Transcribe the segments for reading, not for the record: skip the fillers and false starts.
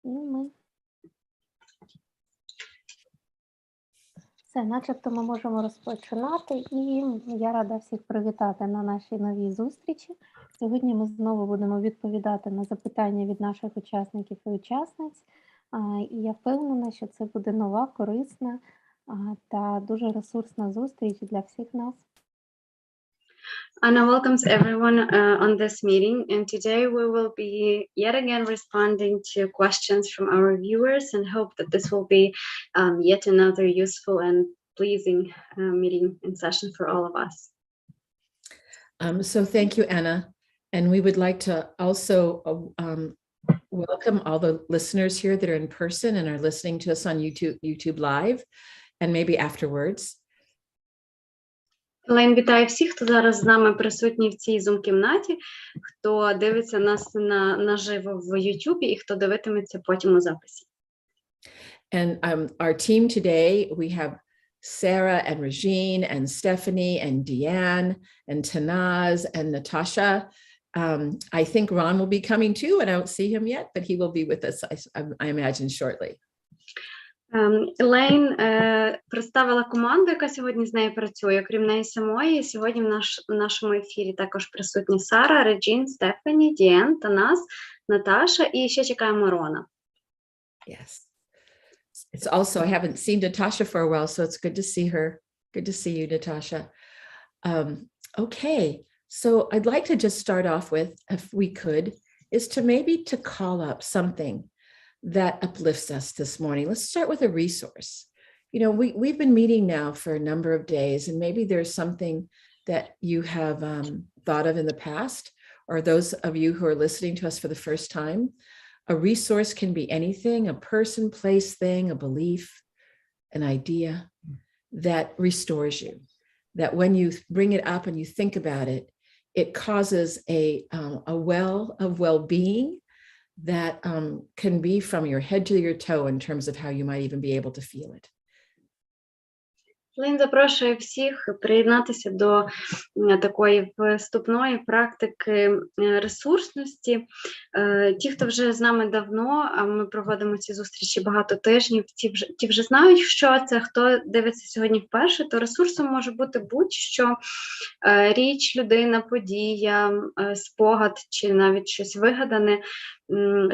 І ми. Все, начебто ми можемо розпочинати, і я рада всіх привітати на нашій новій зустрічі. Сьогодні ми знову будемо відповідати на запитання від наших учасників і учасниць. І я впевнена, що це буде нова, корисна та дуже ресурсна зустріч для всіх нас. Anna welcomes everyone on this meeting, and today we will be yet again responding to questions from our viewers and hope that this will be yet another useful and pleasing meeting and session for all of us. So thank you, Anna. And we would like to also welcome all the listeners here that are in person and are listening to us on YouTube Live and maybe afterwards. Лейн вітає всіх, хто зараз з нами присутній в цій Zoom-кімнаті, хто дивиться нас наживо в YouTube і хто дивитиметься потім у записі. And our team today, we have Sarah and Regine and Stephanie and Deanne and Tanaz and Natasha. I think Ron will be coming too, and I don't see him yet, but he will be with us, I imagine, shortly. Лейн представила команду, яка сьогодні з нею працює. Крім неї самої, сьогодні в нашому ефірі також присутні Сара, Реджін, Стефані, Діен, Танас, Наташа і ще чекаємо Рона. Yes. It's also, I haven't seen Natasha for a while, so it's good to see her. Good to see you, Natasha. Okay, so I'd like to just start off with, if we could, is to maybe to call up something that uplifts us this morning. Let's start with a resource. You know, we've been meeting now for a number of days, and maybe there's something that you have thought of in the past, or those of you who are listening to us for the first time. A resource can be anything, a person, place, thing, a belief, an idea that restores you. That when you bring it up and you think about it, it causes a well of well-being that can be from your head to your toe in terms of how you might even be able to feel it. Лін запрошує всіх приєднатися до такої вступної практики ресурсності. Ті, хто вже з нами давно, а ми проводимо ці зустрічі багато тижнів, ті вже знають, що це, хто дивиться сьогодні вперше, то ресурсом може бути будь-що, річ, людина, подія, спогад чи навіть щось вигадане,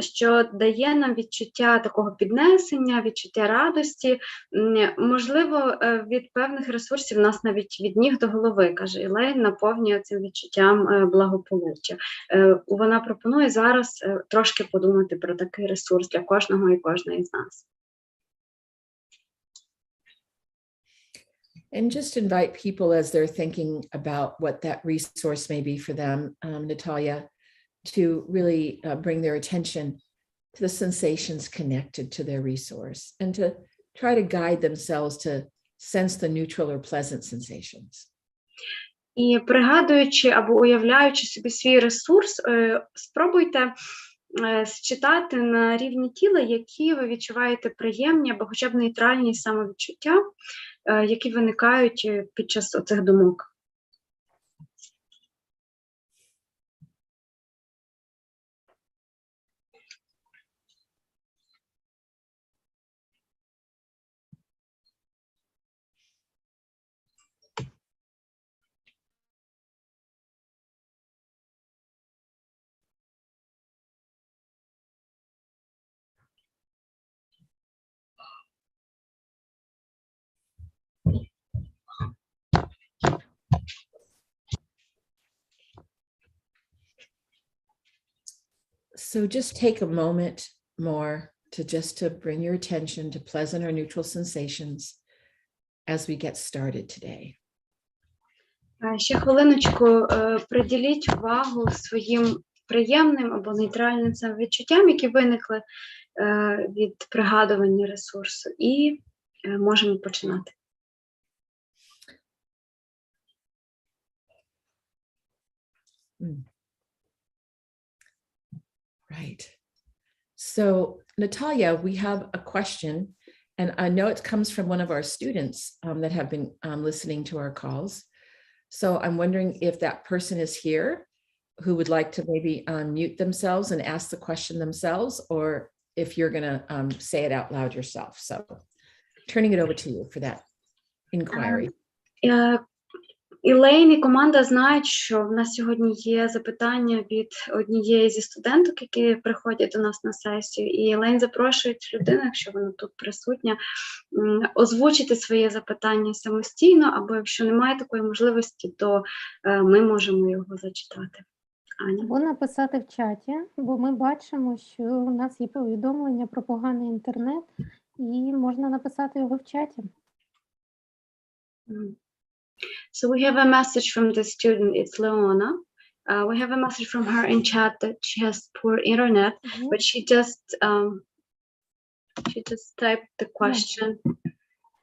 що дає нам відчуття такого піднесення, відчуття радості, можливо, від певних ресурсів нас навіть від ніг до голови, каже Ілейн, наповнює цим відчуттям благополуччя. Вона пропонує зараз трошки подумати про такий ресурс для кожного і кожної з нас. And just invite people as they're thinking about what that resource may be for them, Natalia, to really bring their attention to the sensations connected to their resource and to try to guide themselves to sense the neutral or pleasant sensations. І пригадуючи або уявляючи собі свій ресурс, спробуйте считати на рівні тіла, які ви відчуваєте приємні або хоча б нейтральні самовідчуття, які виникають під час оцих думок. So just take a moment more to bring your attention to pleasant or neutral sensations as we get started today. Ще хвилиночку приділіть увагу своїм приємним або нейтральним самовідчуттям, які виникли від пригадування ресурсу, і можемо починати. Right. So, Natalia, we have a question, and I know it comes from one of our students that have been listening to our calls. So I'm wondering if that person is here who would like to maybe unmute themselves and ask the question themselves, or if you're going to say it out loud yourself. So turning it over to you for that inquiry. Ілейн і команда знають, що в нас сьогодні є запитання від однієї зі студенток, які приходять до нас на сесію. І Ілейн запрошує людину, якщо вона тут присутня, озвучити своє запитання самостійно, або якщо немає такої можливості, то ми можемо його зачитати. Аня. Або написати в чаті, бо ми бачимо, що у нас є повідомлення про поганий інтернет, і можна написати його в чаті. So we have a message from the student, it's Leona. We have a message from her in chat that she has poor internet, but she just typed the question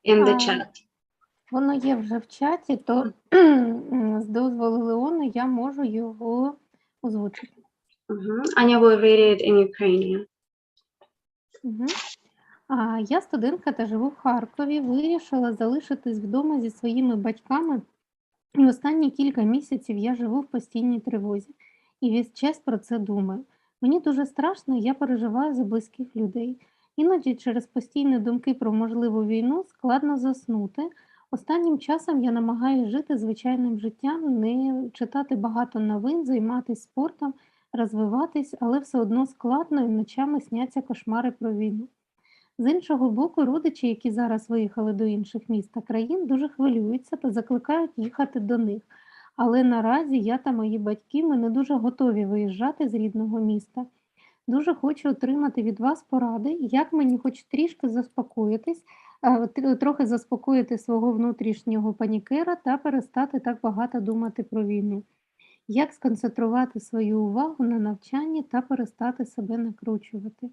in the chat. Воно є вже в чаті, то з дозволу Леони я можу його озвучити. Аня will read it in Ukrainian. Я студентка та живу в Харкові, вирішила залишитись вдома зі своїми батьками. І останні кілька місяців я живу в постійній тривозі і весь час про це думаю. Мені дуже страшно, я переживаю за близьких людей. Іноді через постійні думки про можливу війну складно заснути. Останнім часом я намагаюся жити звичайним життям, не читати багато новин, займатися спортом, розвиватись, але все одно складно і ночами сняться кошмари про війну. З іншого боку, родичі, які зараз виїхали до інших міст та країн, дуже хвилюються та закликають їхати до них. Але наразі я та мої батьки, ми не дуже готові виїжджати з рідного міста. Дуже хочу отримати від вас поради, як мені хоч трішки заспокоїтись, трохи заспокоїти свого внутрішнього панікера та перестати так багато думати про війну. Як сконцентрувати свою увагу на навчанні та перестати себе накручувати.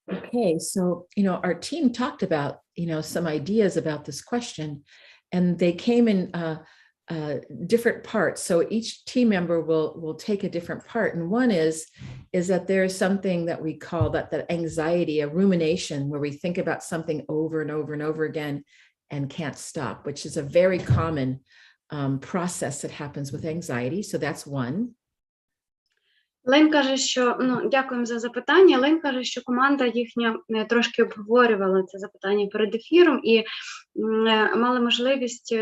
Okay, so, our team talked about, some ideas about this question, and they came in different parts. So each team member will take a different part. And one is that there is something that we call that anxiety, a rumination, where we think about something over and over and over again and can't stop, which is a very common process that happens with anxiety. So that's one. Лейн каже, що, дякуємо за запитання. Лейн каже, що команда їхня трошки обговорювала це запитання перед ефіром і мали можливість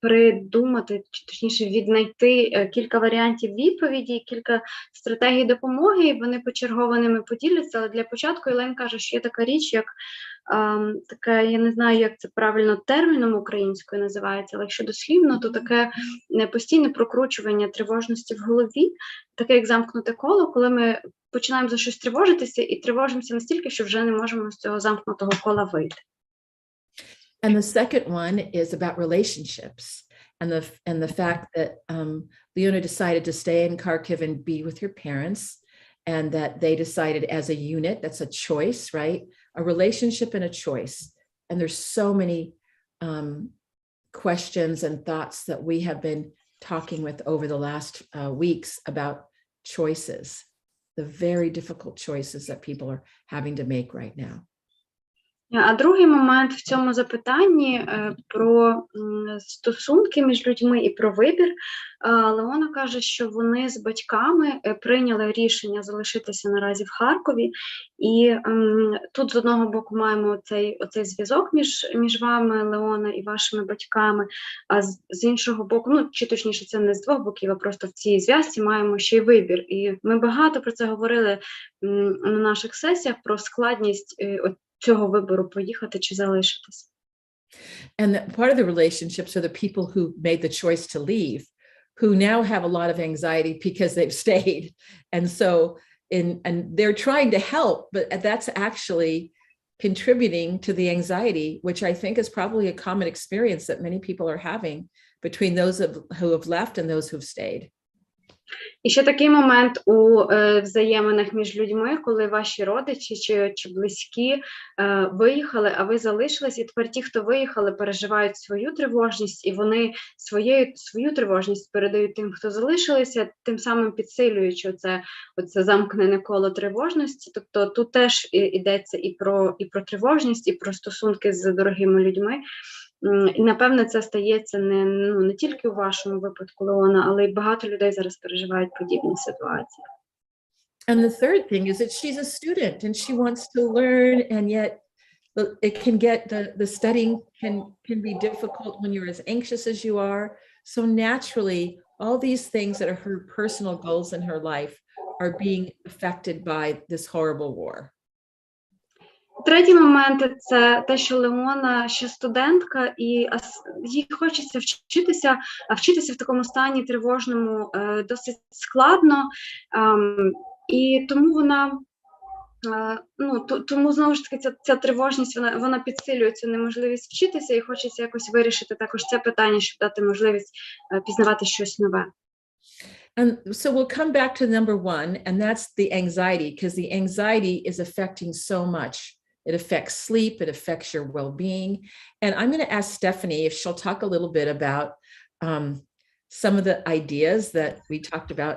придумати, чи точніше віднайти кілька варіантів відповіді, кілька стратегій допомоги, і вони почергово ними поділяться. Але для початку Лейн каже, що є така річ, як таке, я не знаю, як це правильно терміном українською називається, але якщо дослівно, то таке постійне прокручування тривожності в голові, таке як замкнуте коло, коли ми починаємо за щось тривожитися і тривожимося настільки, що вже не можемо з цього замкнутого кола вийти. And the second one is about relationships and the fact that Leona decided to stay in Kharkiv and be with her parents, and that they decided as a unit, that's a choice, right? A relationship and a choice. And there's so many questions and thoughts that we have been talking with over the last weeks about choices, the very difficult choices that people are having to make right now. А другий момент в цьому запитанні про стосунки між людьми і про вибір. Леона каже, що вони з батьками прийняли рішення залишитися наразі в Харкові. І тут з одного боку маємо оцей зв'язок між вами, Леона, і вашими батьками, а з іншого боку, чи точніше це не з двох боків, а просто в цій зв'язці маємо ще й вибір. І ми багато про це говорили на наших сесіях, про складність цього вибору поїхати чи залишитись. And part of the relationships are the people who made the choice to leave, who now have a lot of anxiety because they've stayed. And so, and they're trying to help, but that's actually contributing to the anxiety, which I think is probably a common experience that many people are having between those who have left and those who've stayed. І ще такий момент у взаєминах між людьми, коли ваші родичі чи близькі виїхали, а ви залишились, і тепер ті, хто виїхали, переживають свою тривожність, і вони свою тривожність передають тим, хто залишилися, тим самим підсилюючи оце замкнене коло тривожності. Тобто тут теж йдеться і про тривожність, і про стосунки з дорогими людьми. І, напевне, це стається не тільки у вашому випадку, Леона, але й багато людей зараз переживають подібні ситуації. And the third thing is that she's a student and she wants to learn, and yet it can get, the studying can be difficult when you're as anxious as you are. So naturally, all these things that are her personal goals in her life are being affected by this horrible war. Третій момент – це те, що Леона ще студентка, і їй хочеться вчитися, а вчитися в такому стані тривожному досить складно, і тому вона, тому знову ж таки ця тривожність, вона підсилює цю неможливість вчитися, і хочеться якось вирішити також це питання, щоб дати можливість пізнавати щось нове. And so we'll come back to number one, and that's the anxiety, because the anxiety is affecting so much. It affects sleep, it affects your well-being. And I'm going to ask Stephanie if she'll talk a little bit about some of the ideas that we talked about.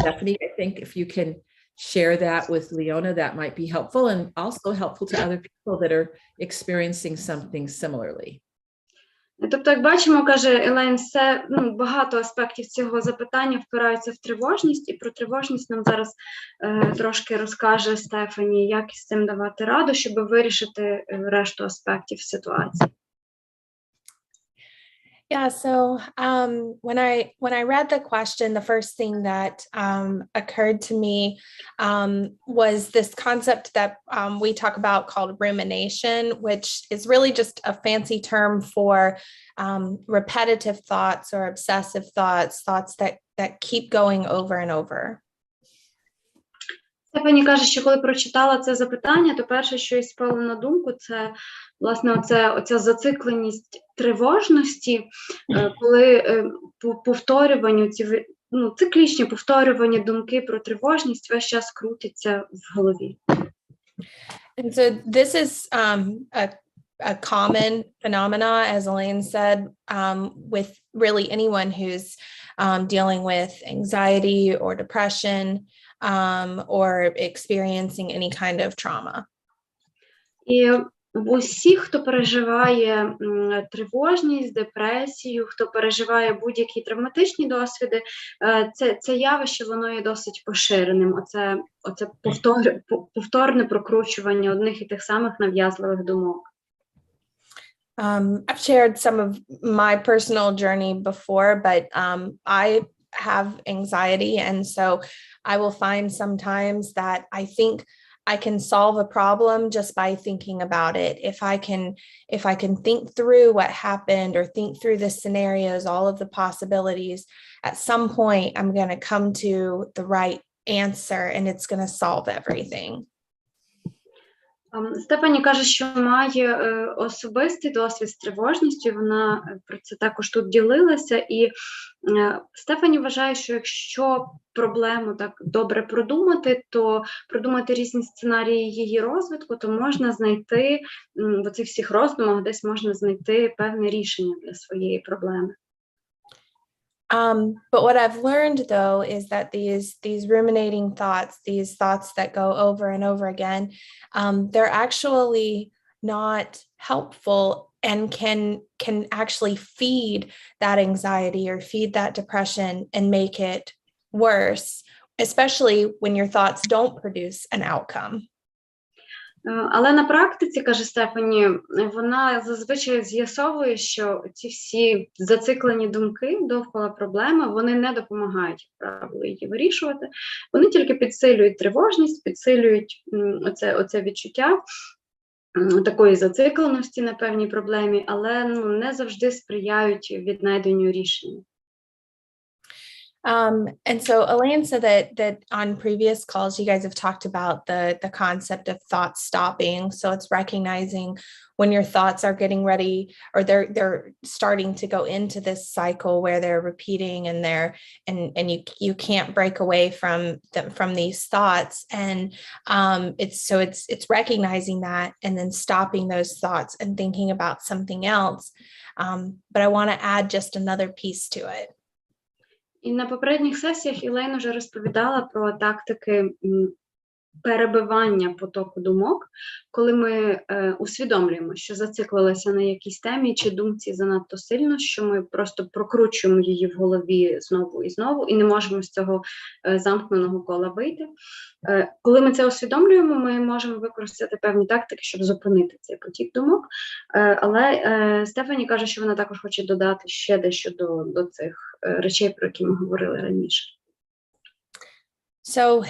Stephanie, I think if you can share that with Leona, that might be helpful, and also helpful to other people that are experiencing something similarly. Тобто, як бачимо, каже Елейн, багато аспектів цього запитання впираються в тривожність, і про тривожність нам зараз трошки розкаже Стефані, як із цим давати раду, щоб вирішити решту аспектів ситуації. Yeah, so when I read the question, the first thing that occurred to me was this concept that we talk about called rumination, which is really just a fancy term for repetitive thoughts or obsessive thoughts that keep going over and over. Стефані каже, що коли прочитала це запитання, то перше, що їй спало на думку, це, власне, оця зацикленість тривожності, коли по повторюванню, циклічні повторювання думки про тривожність весь час крутяться в голові. And so this is a common phenomena, as Elaine said, with really anyone who's dealing with anxiety or depression, or experiencing any kind of trauma. І в усіх, хто переживає тривожність, депресію, хто переживає будь-які травматичні досвіди, це явище, воно є досить поширеним. Оце повторне прокручування одних і тих самих нав'язливих думок. I've shared some of my personal journey before, but I have anxiety, and so I will find sometimes that I think I can solve a problem just by thinking about it. If I can think through what happened or think through the scenarios, all of the possibilities, at some point I'm going to come to the right answer and it's going to solve everything. Стефані каже, що має особистий досвід з тривожністю, вона про це також тут ділилася, і Стефані вважає, що якщо проблему так добре продумати, то продумати різні сценарії її розвитку, то можна знайти, в оцих всіх роздумах десь можна знайти певне рішення для своєї проблеми. But what I've learned, though, is that these ruminating thoughts, these thoughts that go over and over again, they're actually not helpful and can actually feed that anxiety or feed that depression and make it worse, especially when your thoughts don't produce an outcome. Але на практиці, каже Стефані, вона зазвичай з'ясовує, що ці всі зациклені думки довкола проблеми, вони не допомагають правилу її вирішувати, вони тільки підсилюють тривожність, підсилюють оце відчуття такої зацикленості на певній проблемі, але не завжди сприяють віднайденню рішення. And so Elaine said that on previous calls, you guys have talked about the concept of thought stopping. So it's recognizing when your thoughts are getting ready, or they're starting to go into this cycle where they're repeating and you can't break away from these thoughts. And it's recognizing that and then stopping those thoughts and thinking about something else. But I want to add just another piece to it. І на попередніх сесіях Елейн вже розповідала про тактики перебивання потоку думок, коли ми усвідомлюємо, що зациклилися на якійсь темі чи думці занадто сильно, що ми просто прокручуємо її в голові знову і знову і не можемо з цього замкненого кола вийти. Коли ми це усвідомлюємо, ми можемо використати певні тактики, щоб зупинити цей потік думок. Але Стефані каже, що вона також хоче додати ще дещо до цих речей, про які ми говорили раніше. So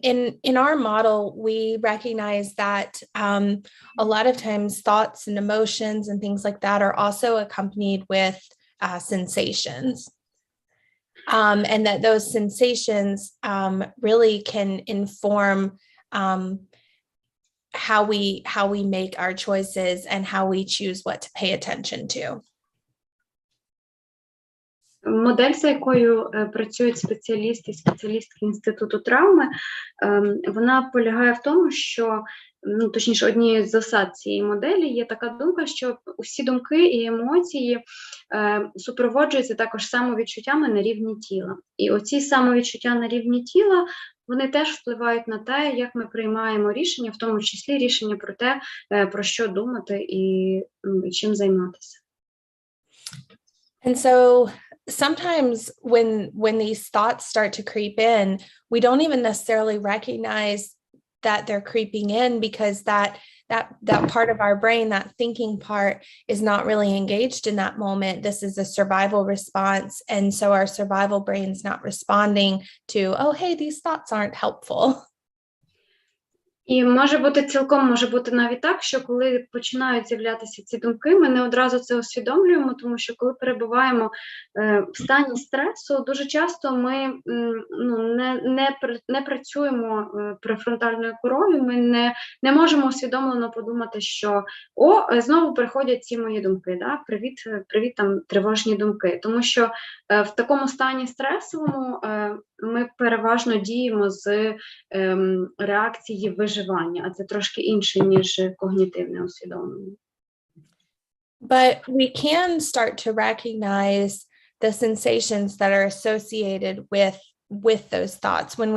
in our model, we recognize that a lot of times thoughts and emotions and things like that are also accompanied with sensations. And that those sensations really can inform how we make our choices and how we choose what to pay attention to. Модель, за якою працюють спеціалісти і спеціалістки Інституту травми, вона полягає в тому, що, точніше, однією з засад цієї моделі є така думка, що усі думки і емоції супроводжуються також самовідчуттями на рівні тіла. І оці самовідчуття на рівні тіла, вони теж впливають на те, як ми приймаємо рішення, в тому числі рішення про те, про що думати і чим займатися. And so sometimes when these thoughts start to creep in, we don't even necessarily recognize that they're creeping in because that part of our brain, that thinking part, is not really engaged in that moment. This is a survival response. And so our survival brain's not responding to, oh, hey, these thoughts aren't helpful. І може бути навіть так, що коли починають з'являтися ці думки, ми не одразу це усвідомлюємо, тому що коли перебуваємо в стані стресу, дуже часто ми не працюємо префронтальною корою, ми не можемо усвідомлено подумати, що знову приходять ці мої думки, да? Привіт, там тривожні думки. Тому що в такому стані стресовому ми переважно діємо з реакції виживання, а це трошки інше, ніж когнітивне усвідомлення. But we can start to recognize the sensations that are associated with those thoughts. When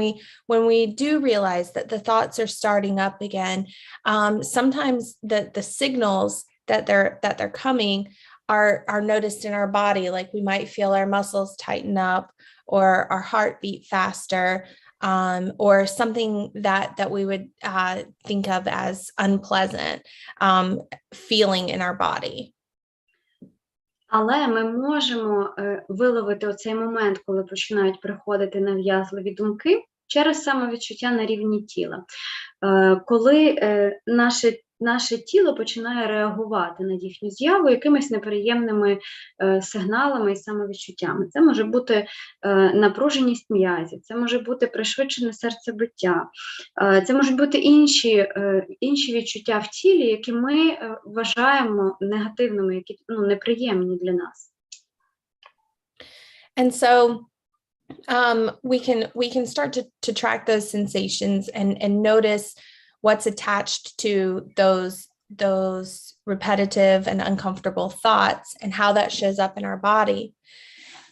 we do realize that the thoughts are starting up again, sometimes the signals that they're coming are noticed in our body. Like we might feel our muscles tighten up, or our heart beat faster, or something that we would think of as unpleasant feeling in our body. Але ми можемо виловити оцей момент, коли починають приходити нав'язливі думки, через самовідчуття на рівні тіла. Коли наше тіло починає реагувати на їхню з'яву якимись неприємними сигналами і самовідчуттями. Це може бути напруженість м'язів, це може бути пришвидшене серцебиття, це можуть бути інші відчуття в тілі, які ми вважаємо негативними, які неприємні для нас. And so we can start to track those sensations and notice what's attached to those repetitive and uncomfortable thoughts and how that shows up in our body.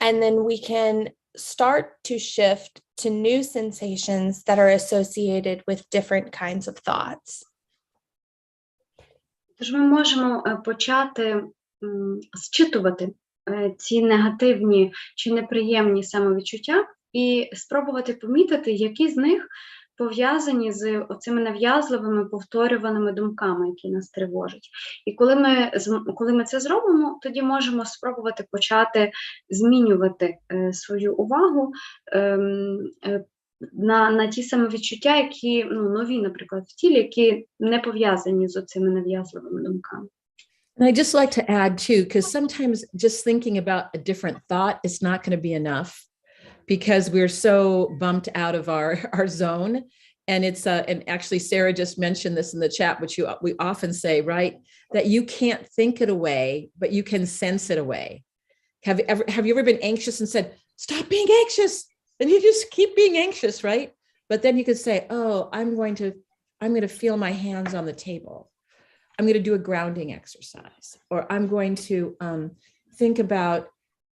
And then we can start to shift to new sensations that are associated with different kinds of thoughts. Тож ми можемо почати зчитувати ці негативні чи неприємні самовідчуття і спробувати помітити, які з них пов'язані з оцими нав'язливими повторюваними думками, які нас тривожать. І коли ми це зробимо, тоді можемо спробувати почати змінювати свою увагу на ті самовідчуття, які нові, наприклад, в тілі, які не пов'язані з оцими нав'язливими думками. And I just like to add too, because sometimes just thinking about a different thought is not going to be enough, because we're so bumped out of our zone. And it's and actually Sarah just mentioned this in the chat, which we often say, right, that you can't think it away, but you can sense it away. Have you ever been anxious and said, stop being anxious? And you just keep being anxious, right? But then you could say, oh, I'm going to feel my hands on the table. I'm going to do a grounding exercise, or I'm going to think about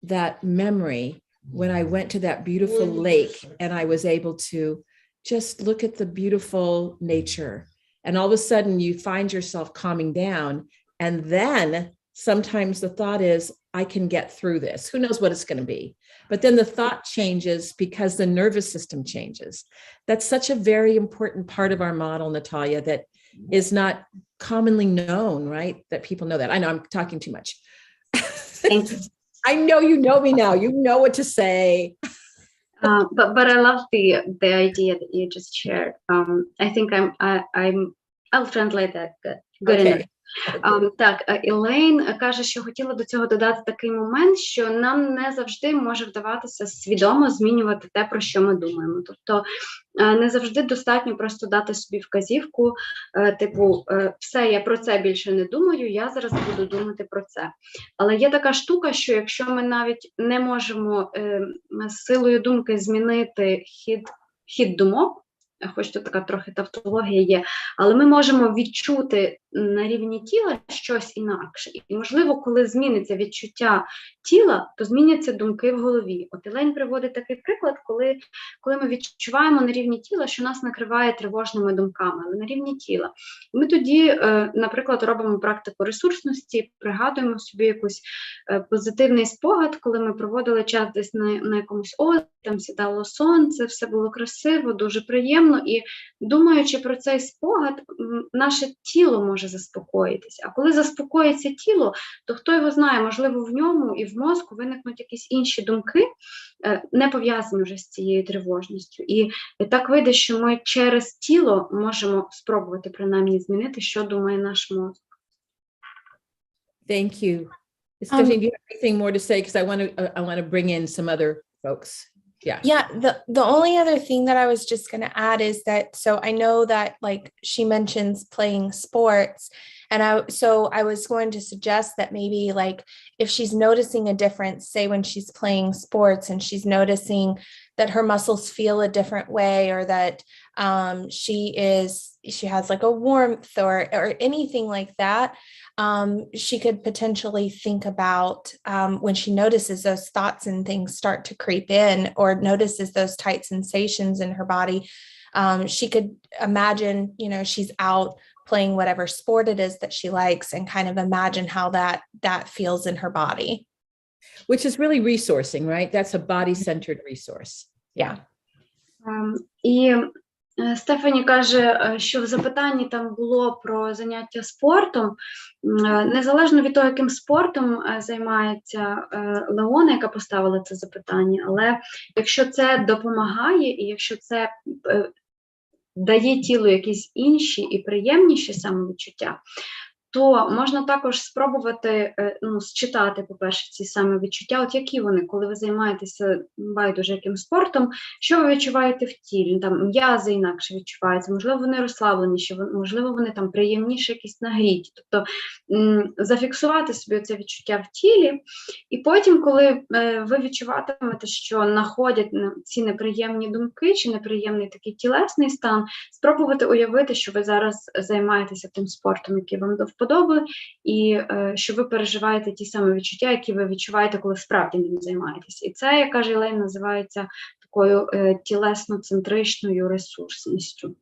that memory when I went to that beautiful lake and I was able to just look at the beautiful nature. And all of a sudden you find yourself calming down. And then sometimes the thought is, I can get through this. Who knows what it's going to be? But then the thought changes because the nervous system changes. That's such a very important part of our model, Natalia, that is not commonly known, right? That people know that. I know I'm talking too much. Thank you. I know you know me now. You know what to say. But I love the idea that you just shared. I think I'll translate that good Okay. enough. Так, Елейн каже, що хотіла до цього додати такий момент, що нам не завжди може вдаватися свідомо змінювати те, про що ми думаємо. Тобто не завжди достатньо просто дати собі вказівку, типу, все, я про це більше не думаю, я зараз буду думати про це. Але є така штука, що якщо ми навіть не можемо силою думки змінити хід думок, хоч тут така трохи тавтологія є, але ми можемо відчути на рівні тіла щось інакше. І, можливо, коли зміниться відчуття тіла, то зміняться думки в голові. От Елейн приводить такий приклад, коли ми відчуваємо на рівні тіла, що нас накриває тривожними думками, але на рівні тіла. Ми тоді, наприклад, робимо практику ресурсності, пригадуємо собі якийсь позитивний спогад, коли ми проводили час десь на якомусь озері, там сідало сонце, все було красиво, дуже приємно, і думаючи про цей спогад, наше тіло може заспокоїтися. А коли заспокоїться тіло, то хто його знає, можливо, в ньому і в мозку виникнуть якісь інші думки, не пов'язані вже з цією тривожністю. І так вийде, що ми через тіло можемо спробувати принаймні змінити, що думає наш мозок. Thank you. Stephanie, do you have anything more to say? Because I want to bring in some other folks. Yeah. Yeah. The only other thing that I was just going to add is that, so I know that like she mentions playing sports, and I was going to suggest that maybe like if she's noticing a difference, say when she's playing sports and she's noticing that her muscles feel a different way, or that she has like a warmth or anything like that, she could potentially think about when she notices those thoughts and things start to creep in, or notices those tight sensations in her body. She could imagine, she's out playing whatever sport it is that she likes, and kind of imagine how that feels in her body. Which is really resourcing, right? That's a body-centered resource. Yeah. І Стефані каже, що в запитанні там було про заняття спортом. Незалежно від того, яким спортом займається Леона, яка поставила це запитання, але якщо це допомагає і якщо це дає тілу якісь інші і приємніші самовідчуття, то можна також спробувати считати, по-перше, ці самовідчуття, от які вони, коли ви займаєтеся байдуже яким спортом, що ви відчуваєте в тілі, там м'язи інакше відчуваються, можливо, вони розслабленіші, можливо, вони там приємніші, якісь нагріті. Тобто зафіксувати собі це відчуття в тілі, і потім, коли ви відчуватимете, що находять ці неприємні думки чи неприємний такий тілесний стан, спробувати уявити, що ви зараз займаєтеся тим спортом, який вам до вподоби, і що ви переживаєте ті самі відчуття, які ви відчуваєте, коли справді ним займаєтесь. І це, як каже Елейн, називається такою тілесно-центричною ресурсністю.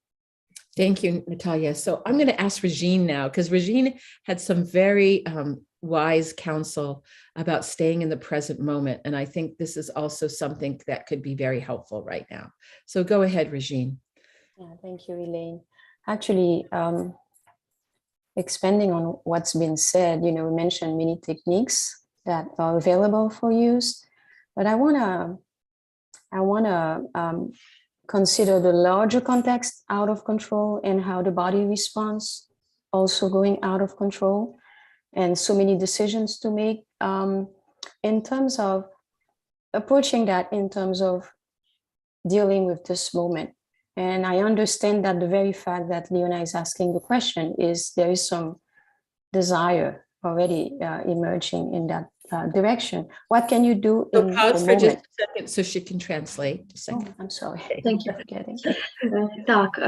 Thank you, Natalia. So I'm going to ask Regine now, because Regine had some very wise counsel about staying in the present moment. And I think this is also something that could be very helpful right now. So go ahead, Regine. Yeah, thank you, Elaine. Actually, expanding on what's been said, we mentioned many techniques that are available for use, but I wanna consider the larger context out of control and how the body responds, also going out of control, and so many decisions to make in terms of approaching that in terms of dealing with this moment. And I understand that the very fact that Leona is asking the question is there is some desire already emerging in that direction. What can you do So in pause the for just moment? a second so she can translate. Just a Oh, second. I'm sorry. Thank you. Forgetting. Так,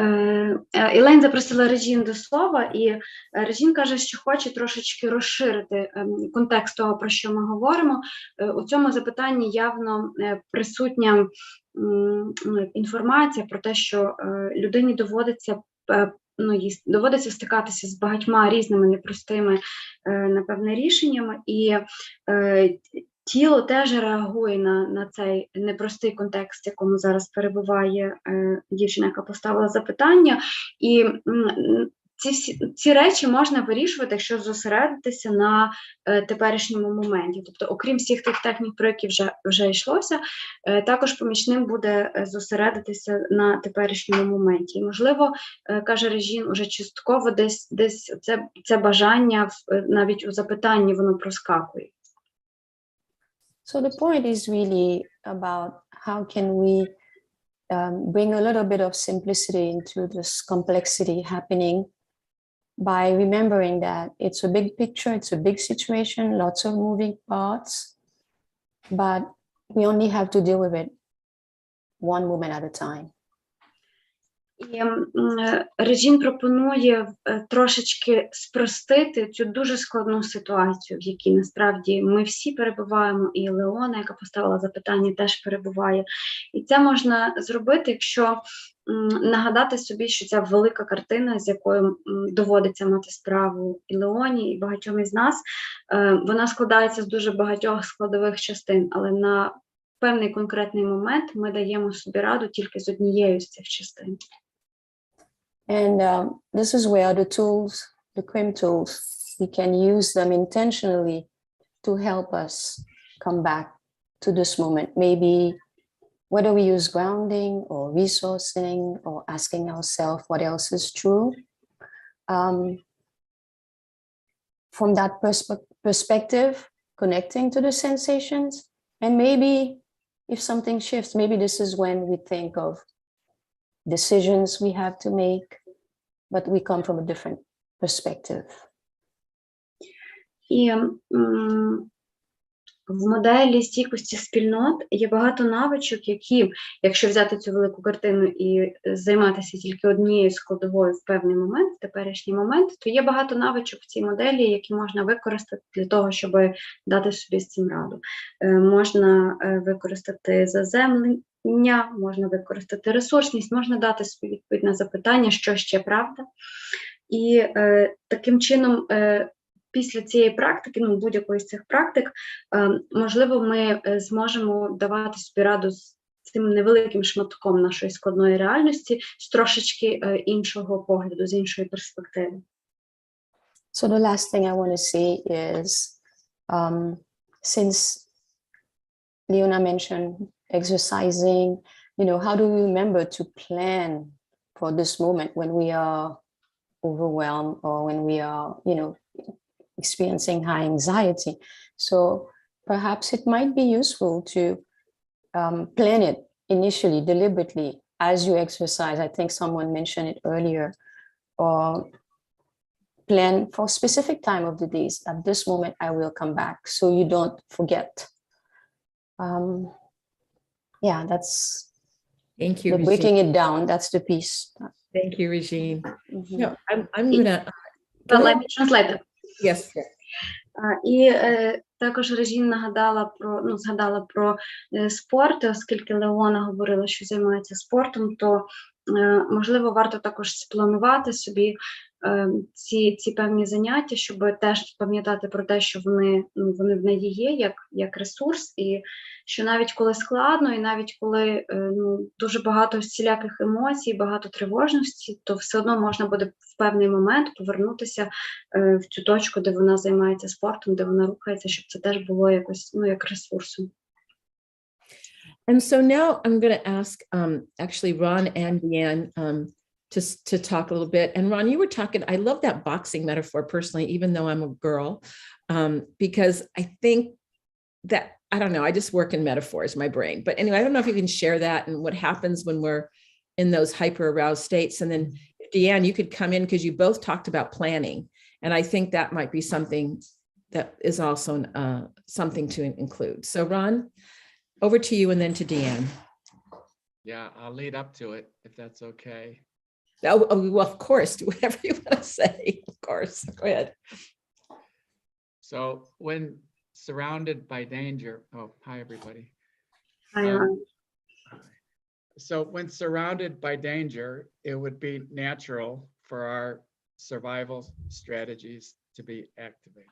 Елейн запросила Режін до слова, і Режін каже, що хоче трошечки розширити контекст того, про що ми говоримо. У цьому запитанні явно присутня інформація про те, що людині доводиться їй доводиться стикатися з багатьма різними непростими, напевне, рішеннями, і тіло теж реагує на цей непростий контекст, в якому зараз перебуває дівчина, яка поставила запитання. І ці речі можна вирішувати, якщо зосередитися на теперішньому моменті. Тобто, окрім всіх тих технік, про які вже йшлося, також помічним буде зосередитися на теперішньому моменті. І, можливо, каже Режін, уже частково десь це бажання навіть у запитанні воно проскакує. So the point is really about how can we bring a little bit of simplicity into this complexity happening by remembering that it's a big picture, it's a big situation, lots of moving parts, but we only have to deal with it one moment at a time. І Режін пропонує трошечки спростити цю дуже складну ситуацію, в якій насправді ми всі перебуваємо, і Леона, яка поставила запитання, теж перебуває. І це можна зробити, якщо нагадати собі, що ця велика картина, з якою доводиться мати справу і Леоні, і багатьом із нас, вона складається з дуже багатьох складових частин, але на певний конкретний момент ми даємо собі раду тільки з однією з цих частин. And this is where the tools, the CRIM tools, we can use them intentionally to help us come back to this moment. Maybe whether we use grounding or resourcing or asking ourselves what else is true. From that perspective, connecting to the sensations, and maybe if something shifts, maybe this is when we think of decisions we have to make, but we come from a different perspective. І в моделі стійкості спільнот є багато навичок, які, якщо взяти цю велику картину і займатися тільки однією складовою в певний момент, в теперішній момент, то є багато навичок в цій моделі, які можна використати для того, щоб дати собі з цим раду. Можна використати заземлення, можна використати ресурсність, можна дати собі відповідь на запитання, що ще правда. І таким чином після цієї практики, будь-якої з цих практик, можливо, ми зможемо давати собі раду з цим невеликим шматком нашої складної реальності з трошечки іншого погляду, з іншої перспективи. So the last thing I want to say is, since Leona mentioned exercising, how do we remember to plan for this moment when we are overwhelmed or when we are, experiencing high anxiety? So perhaps it might be useful to plan it initially, deliberately, as you exercise. I think someone mentioned it earlier. Or plan for a specific time of the days. At this moment, I will come back, so you don't forget. That's Thank you, the breaking it down. That's the piece. Thank you, Regine. Mhm. No, I'm gonna. Let me translate it. Yes. І також Режін згадала про спорт, оскільки Леона говорила, що займається спортом, то можливо варто також спланувати собі ці певні заняття, щоб теж пам'ятати про те, що вони в неї є як ресурс, і що навіть коли складно, і навіть коли дуже багато всіляких емоцій, багато тривожності, то все одно можна буде в певний момент повернутися в цю точку, де вона займається спортом, де вона рухається, щоб це теж було якось, як ресурсом. And so now I'm going to ask actually Ron and Deanne to talk a little bit. And Ron, you were talking, I love that boxing metaphor personally, even though I'm a girl, because I think that, I don't know, I just work in metaphors, my brain. But anyway, I don't know if you can share that and what happens when we're in those hyper aroused states. And then Deanne, you could come in because you both talked about planning. And I think that might be something that is also something to include. So Ron, over to you and then to Deanne. Yeah, I'll lead up to it if that's okay. Well, of course, do whatever you want to say, of course. Go ahead. So when surrounded by danger, oh, hi, everybody. Ага. So when surrounded by danger, it would be natural for our survival strategies to be activated.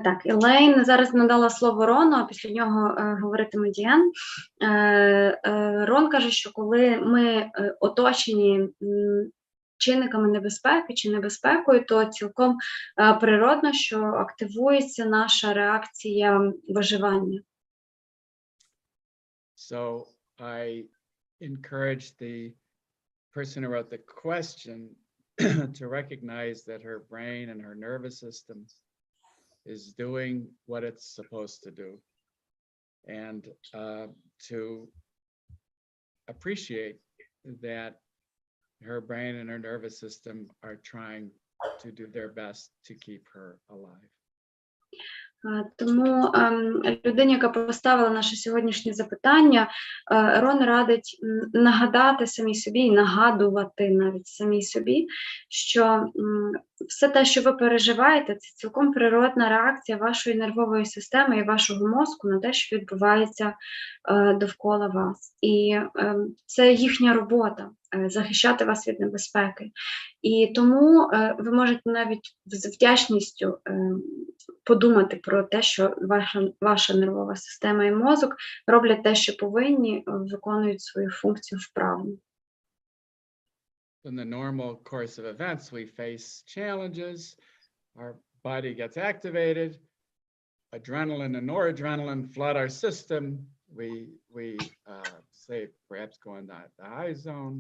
Так, Елейн зараз надала слово Рону, а після нього говоритиме Діан. Рон каже, що коли ми оточені чинниками небезпеки чи небезпекою, то цілком природно, що активується наша реакція виживання. So I encourage the person who wrote the question to recognize that her brain and her nervous system is doing what it's supposed to do, and to appreciate that her brain and her nervous system are trying to do their best to keep her alive. Тому людині, яка поставила наше сьогоднішнє запитання, Рон радить нагадати самій собі і нагадувати навіть самій собі, що все те, що ви переживаєте, це цілком природна реакція вашої нервової системи і вашого мозку на те, що відбувається довкола вас. І це їхня робота – захищати вас від небезпеки. І тому ви можете навіть з вдячністю подумати про те, що ваша нервова система і мозок роблять те, що повинні, виконують свою функцію вправно. In the normal course of events, we face challenges, our body gets activated, adrenaline and noradrenaline flood our system, we say perhaps go in the high zone,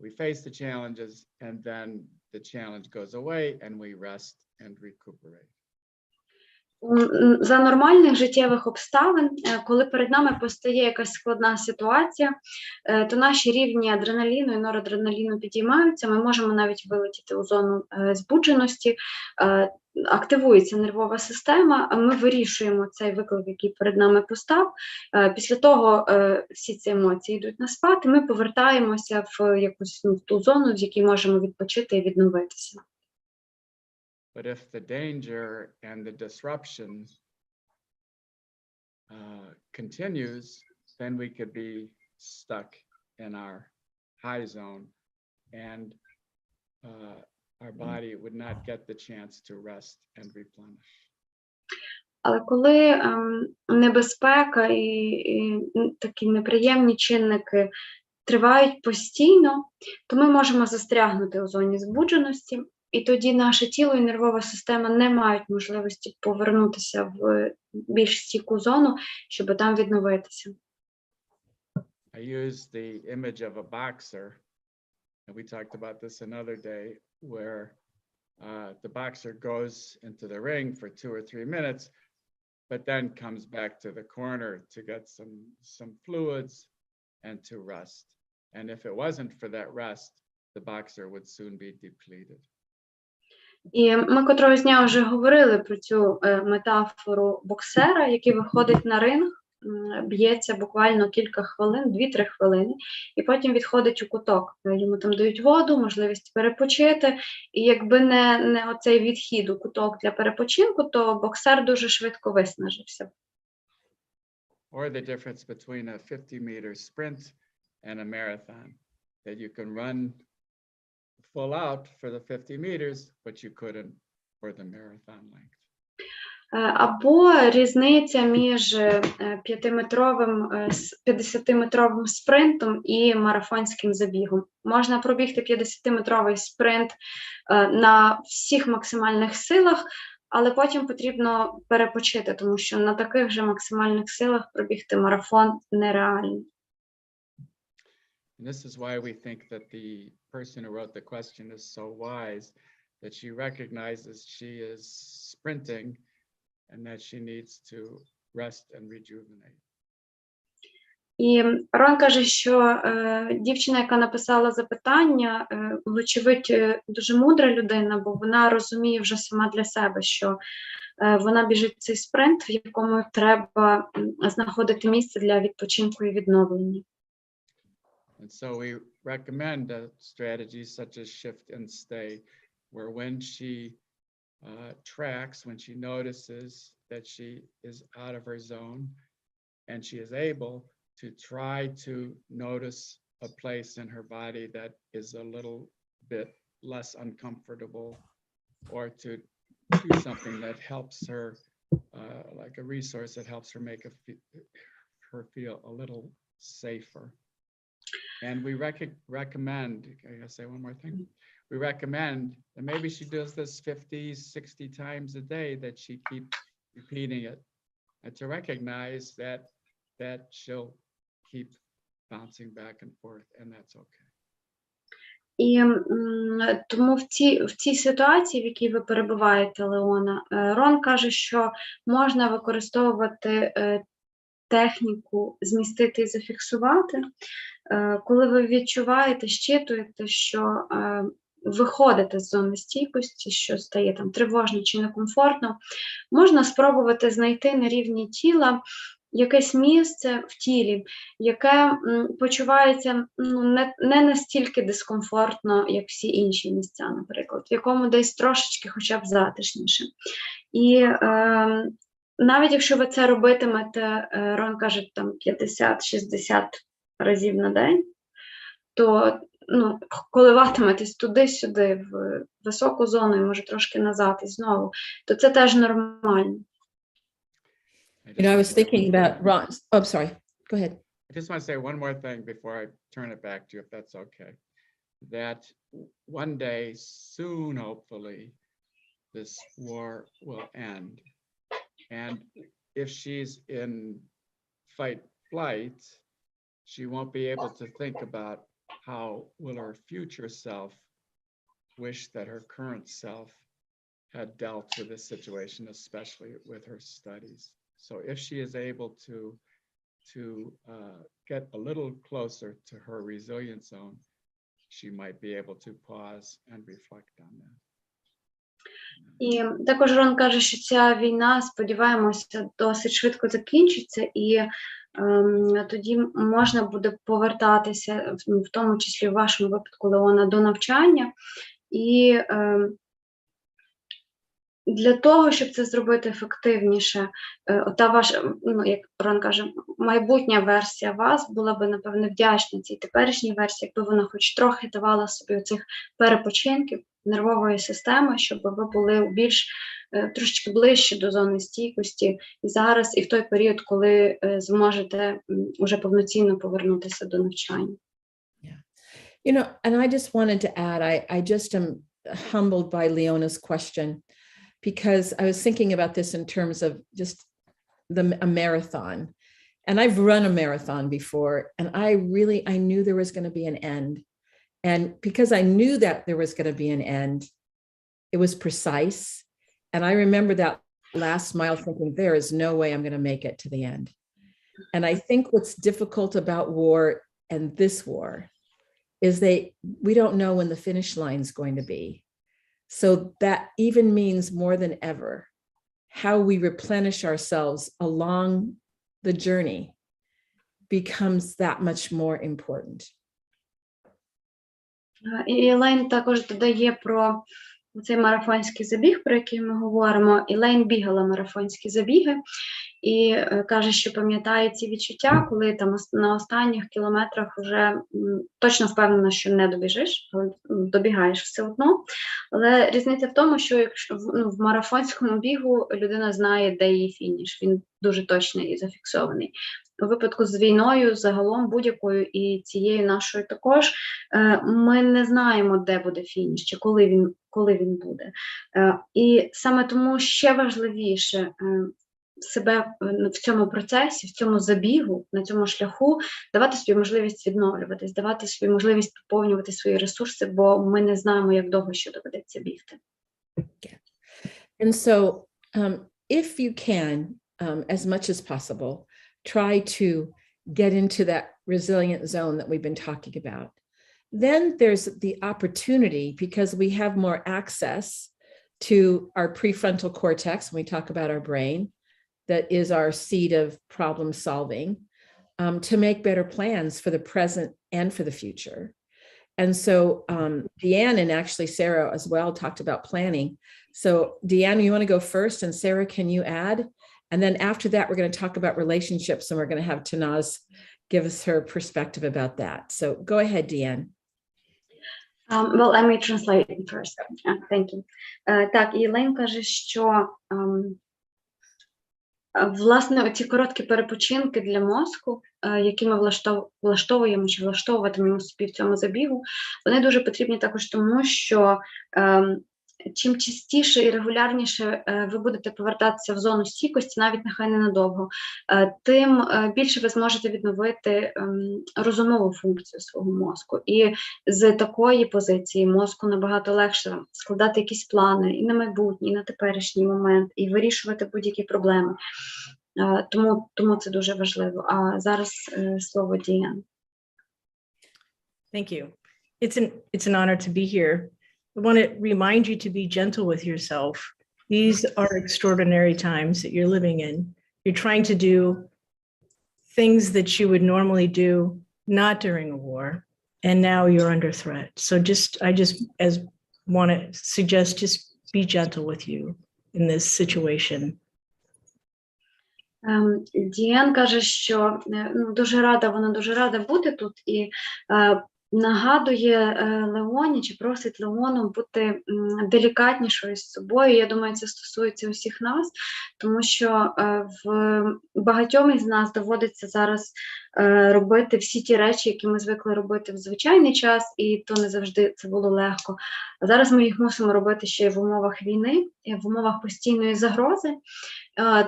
we face the challenges, and then the challenge goes away and we rest and recuperate. За нормальних життєвих обставин, коли перед нами постає якась складна ситуація, то наші рівні адреналіну і норадреналіну підіймаються, ми можемо навіть вилетіти у зону збудженості, активується нервова система, ми вирішуємо цей виклик, який перед нами постав. Після того всі ці емоції йдуть на спад, і ми повертаємося в якусь в ту зону, в якій можемо відпочити і відновитися. But if the danger and the disruption continues, then we could be stuck in our high zone, and our body would not get the chance to rest and replenish. Але коли небезпека і такі неприємні чинники тривають постійно, то ми можемо застрягнути у зоні збудженості, і тоді наше тіло і нервова система не мають можливості повернутися в більш стійку зону, щоб там відновитися. I use the image of a boxer, and we talked about this another day, where the boxer goes into the ring for 2 or 3 minutes, but then comes back to the corner to get some fluids and to rest. And if it wasn't for that rest, the boxer would soon be depleted. І ми котрогось дня вже говорили про цю метафору боксера, який виходить на ринг, б'ється буквально кілька хвилин, 2-3 хвилини, і потім відходить у куток. Йому там дають воду, можливість перепочити, і якби не оцей відхід у куток для перепочинку, то боксер дуже швидко виснажився. Or the difference between a 50-meter sprint and a marathon, that you can run full out for the 50 meters, but you couldn't for the marathon length. Або різниця між 50-метровим спринтом і марафонським забігом. Можна пробігти 50-метровий спринт на всіх максимальних силах, але потім потрібно перепочити, тому що на таких же максимальних силах пробігти марафон нереально. And this is why we think that the person who wrote the question is so wise, that she recognizes she is sprinting and that she needs to rest and rejuvenate. І Рон каже, що дівчина, яка написала запитання, вочевидь, дуже мудра людина, бо вона розуміє вже сама для себе, що вона біжить цей спринт, в якому треба знаходити місце для відпочинку і відновлення. And so we recommend strategies such as shift and stay, where when she tracks, when she notices that she is out of her zone, and she is able to try to notice a place in her body that is a little bit less uncomfortable, or to do something that helps her, like a resource that helps her make her feel a little safer. And we recommend, I gotta say one more thing. We recommend that maybe she does this 50, 60 times a day, that she keeps repeating it, and to recognize that she'll keep bouncing back and forth, and that's okay. І тому в цій ситуації, в якій ви перебуваєте, Леона, Рон каже, що можна використовувати техніку змістити і зафіксувати, коли ви відчуваєте, щитуєте, що виходите з зони стійкості, що стає там тривожно чи некомфортно, можна спробувати знайти на рівні тіла якесь місце в тілі, яке почувається не настільки дискомфортно, як всі інші місця, наприклад, в якому десь трошечки хоча б затишніше. І навіть якщо ви це робитимете, Рон каже, там 50-60 разів на день, то коливатиметесь туди-сюди, в високу зону і може трошки назад і знову, то це теж нормально. You know, I was thinking about Ron. Oh, I'm sorry. Go ahead. I just want to say one more thing before I turn it back to you, if that's okay. That one day, soon, hopefully, this war will end. And if she's in fight flight, she won't be able to think about how will her future self wish that her current self had dealt with this situation, especially with her studies. So if she is able to get a little closer to her resilience zone, she might be able to pause and reflect on that. І також Рон каже, що ця війна, сподіваємося, досить швидко закінчиться, і тоді можна буде повертатися, в тому числі в вашому випадку, Леона, до навчання. І для того, щоб це зробити ефективніше, та ваша, як Рон каже, майбутня версія вас була би, напевне, вдячна цій теперішній версії, якби вона хоч трохи давала собі цих перепочинків нервової системи, щоб ви були більш трошечки ближче до зони стійкості і зараз, і в той період, коли зможете уже повноцінно повернутися до навчання. Yeah. You know, and I just wanted to add, I just am humbled by Leona's question, because I was thinking about this in terms of just a marathon. And I've run a marathon before, and I knew there was going to be an end. And because I knew that there was going to be an end, it was precise. And I remember that last mile thinking, there is no way I'm going to make it to the end. And I think what's difficult about war and this war is we don't know when the finish line is going to be. So that even means more than ever, how we replenish ourselves along the journey becomes that much more important. І Елейн також додає про цей марафонський забіг, про який ми говоримо. Елейн бігала марафонські забіги і каже, що пам'ятає ці відчуття, коли там на останніх кілометрах вже точно впевнена, що не добіжиш, але добігаєш все одно. Але різниця в тому, що якщо в марафонському бігу людина знає, де її фініш, він дуже точний і зафіксований. У випадку з війною, загалом будь-якою і цією нашою також, ми не знаємо, де буде фініш, чи коли він буде. І саме тому ще важливіше себе в цьому процесі, в цьому забігу, на цьому шляху, давати собі можливість відновлюватись, давати собі можливість поповнювати свої ресурси, бо ми не знаємо, як довго ще доведеться бігти. And so, if you can, as much as possible, try to get into that resilient zone that we've been talking about. Then there's the opportunity, because we have more access to our prefrontal cortex when we talk about our brain, that is our seat of problem solving, to make better plans for the present and for the future. And so Deanne and actually Sarah as well talked about planning. So Deanne, you want to go first, and Sarah, can you add? And then after that, we're going to talk about relationships, and we're going to have Tanaz give us her perspective about that. So go ahead, Deanne. Well, let me translate it first. Thank you. Так, і Лейн каже, що власне ці короткі перепочинки для мозку, які ми влаштовуємо чи влаштовуватимемо собі в цьому забігу, вони дуже потрібні також тому, що чим частіше і регулярніше ви будете повертатися в зону стійкості, навіть нехай ненадовго, тим більше ви зможете відновити розумову функцію свого мозку. І з такої позиції мозку набагато легше складати якісь плани і на майбутнє, і на теперішній момент, і вирішувати будь-які проблеми. Тому це дуже важливо. А зараз слово Діан. Thank you. It's an honor to be here. I want to remind you to be gentle with yourself. These are extraordinary times that you're living in. You're trying to do things that you would normally do not during a war, and now you're under threat. So I just want to suggest just be gentle with you in this situation. Діан каже, що вона дуже рада бути тут і нагадує Леоні, чи просить Леону бути делікатнішою з собою. Я думаю, це стосується усіх нас, тому що в багатьом із нас доводиться зараз робити всі ті речі, які ми звикли робити в звичайний час, і то не завжди це було легко. А зараз ми їх мусимо робити ще й в умовах війни, і в умовах постійної загрози.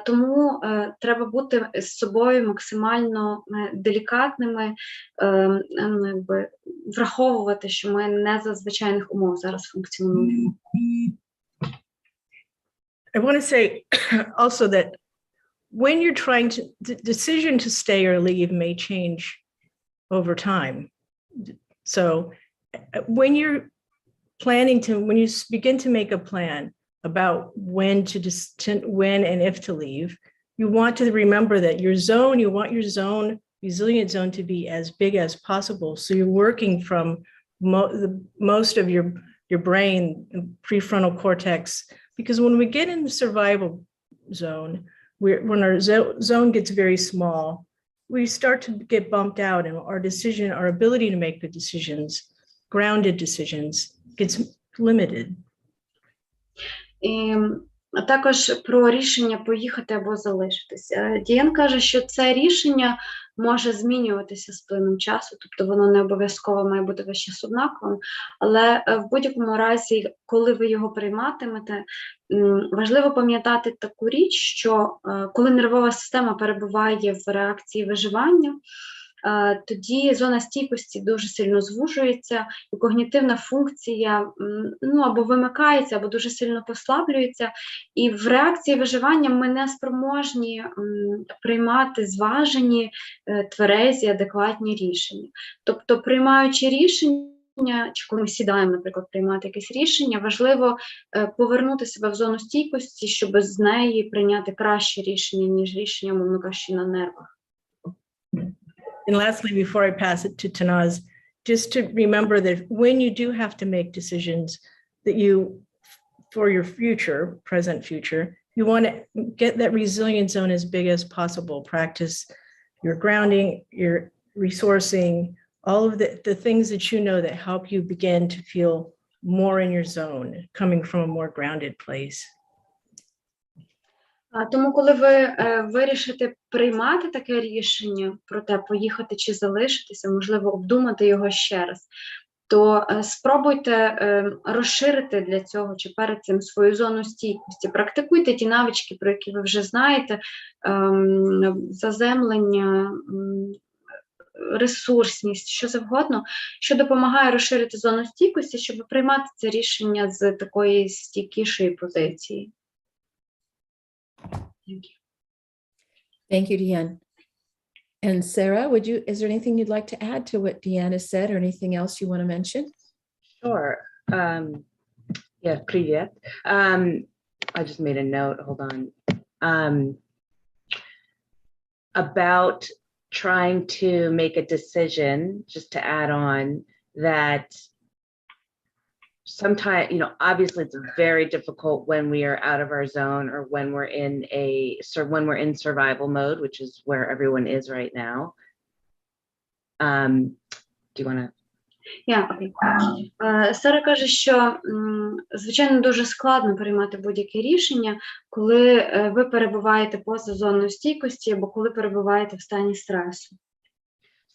Тому треба бути з собою максимально делікатними, враховувати, що ми не за звичайних умов зараз функціонуємо. I want to say also that when you're trying to, the decision to stay or leave may change over time. So when you're when you begin to make a plan about when and if to leave, you want to remember that you want your resilient zone to be as big as possible. So you're working from most of your brain, prefrontal cortex, because when we get in the survival zone, when our zone gets very small, we start to get bumped out, and our ability to make the decisions, grounded decisions, gets limited. І також про рішення поїхати або залишитися. Діан каже, що це рішення може змінюватися з плином часу, тобто воно не обов'язково має бути весь час однаковим, але в будь-якому разі, коли ви його прийматимете, важливо пам'ятати таку річ, що коли нервова система перебуває в реакції виживання, тоді зона стійкості дуже сильно звужується, і когнітивна функція або вимикається, або дуже сильно послаблюється. І в реакції виживання ми не спроможні приймати зважені, тверезі, адекватні рішення. Тобто, приймаючи рішення, чи коли ми сідаємо, наприклад, приймати якесь рішення, важливо повернути себе в зону стійкості, щоб з неї прийняти краще рішення, ніж рішення, мовно кажучи, на нервах. And lastly, before I pass it to Tanaz, just to remember that when you do have to make decisions that for your future, present future, you want to get that resilient zone as big as possible. Practice your grounding, your resourcing, all of the things that you know that help you begin to feel more in your zone, coming from a more grounded place. Тому, коли ви вирішите приймати таке рішення про те, поїхати чи залишитися, можливо, обдумати його ще раз, то спробуйте розширити для цього чи перед цим свою зону стійкості. Практикуйте ті навички, про які ви вже знаєте, заземлення, ресурсність, що завгодно, що допомагає розширити зону стійкості, щоб приймати це рішення з такої стійкішої позиції. Thank you, Deanne. And Sarah, is there anything you'd like to add to what Deanna said or anything else you want to mention? Sure. Yeah, привет. I just made a note, hold on. About trying to make a decision, just to add on, that sometimes, obviously it's very difficult when we are out of our zone or when we're in survival mode, which is where everyone is right now. Do you want to? Окей. Сара каже, що, звичайно, дуже складно приймати будь-яке рішення, коли ви перебуваєте поза зоною стійкості або коли перебуваєте в стані стресу.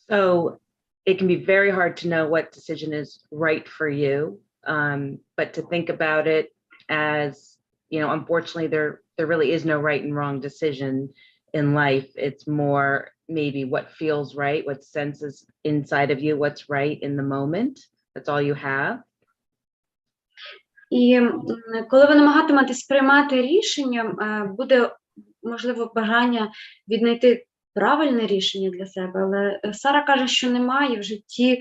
So it can be very hard to know what decision is right for you, but to think about it as, unfortunately, there really is no right and wrong decision in life. It's more maybe what feels right, what senses inside of you, what's right in the moment. That's all you have. І коли ви намагатиметесь приймати рішення, буде, можливо, бажання віднайти правильне рішення для себе, але Сара каже, що немає в житті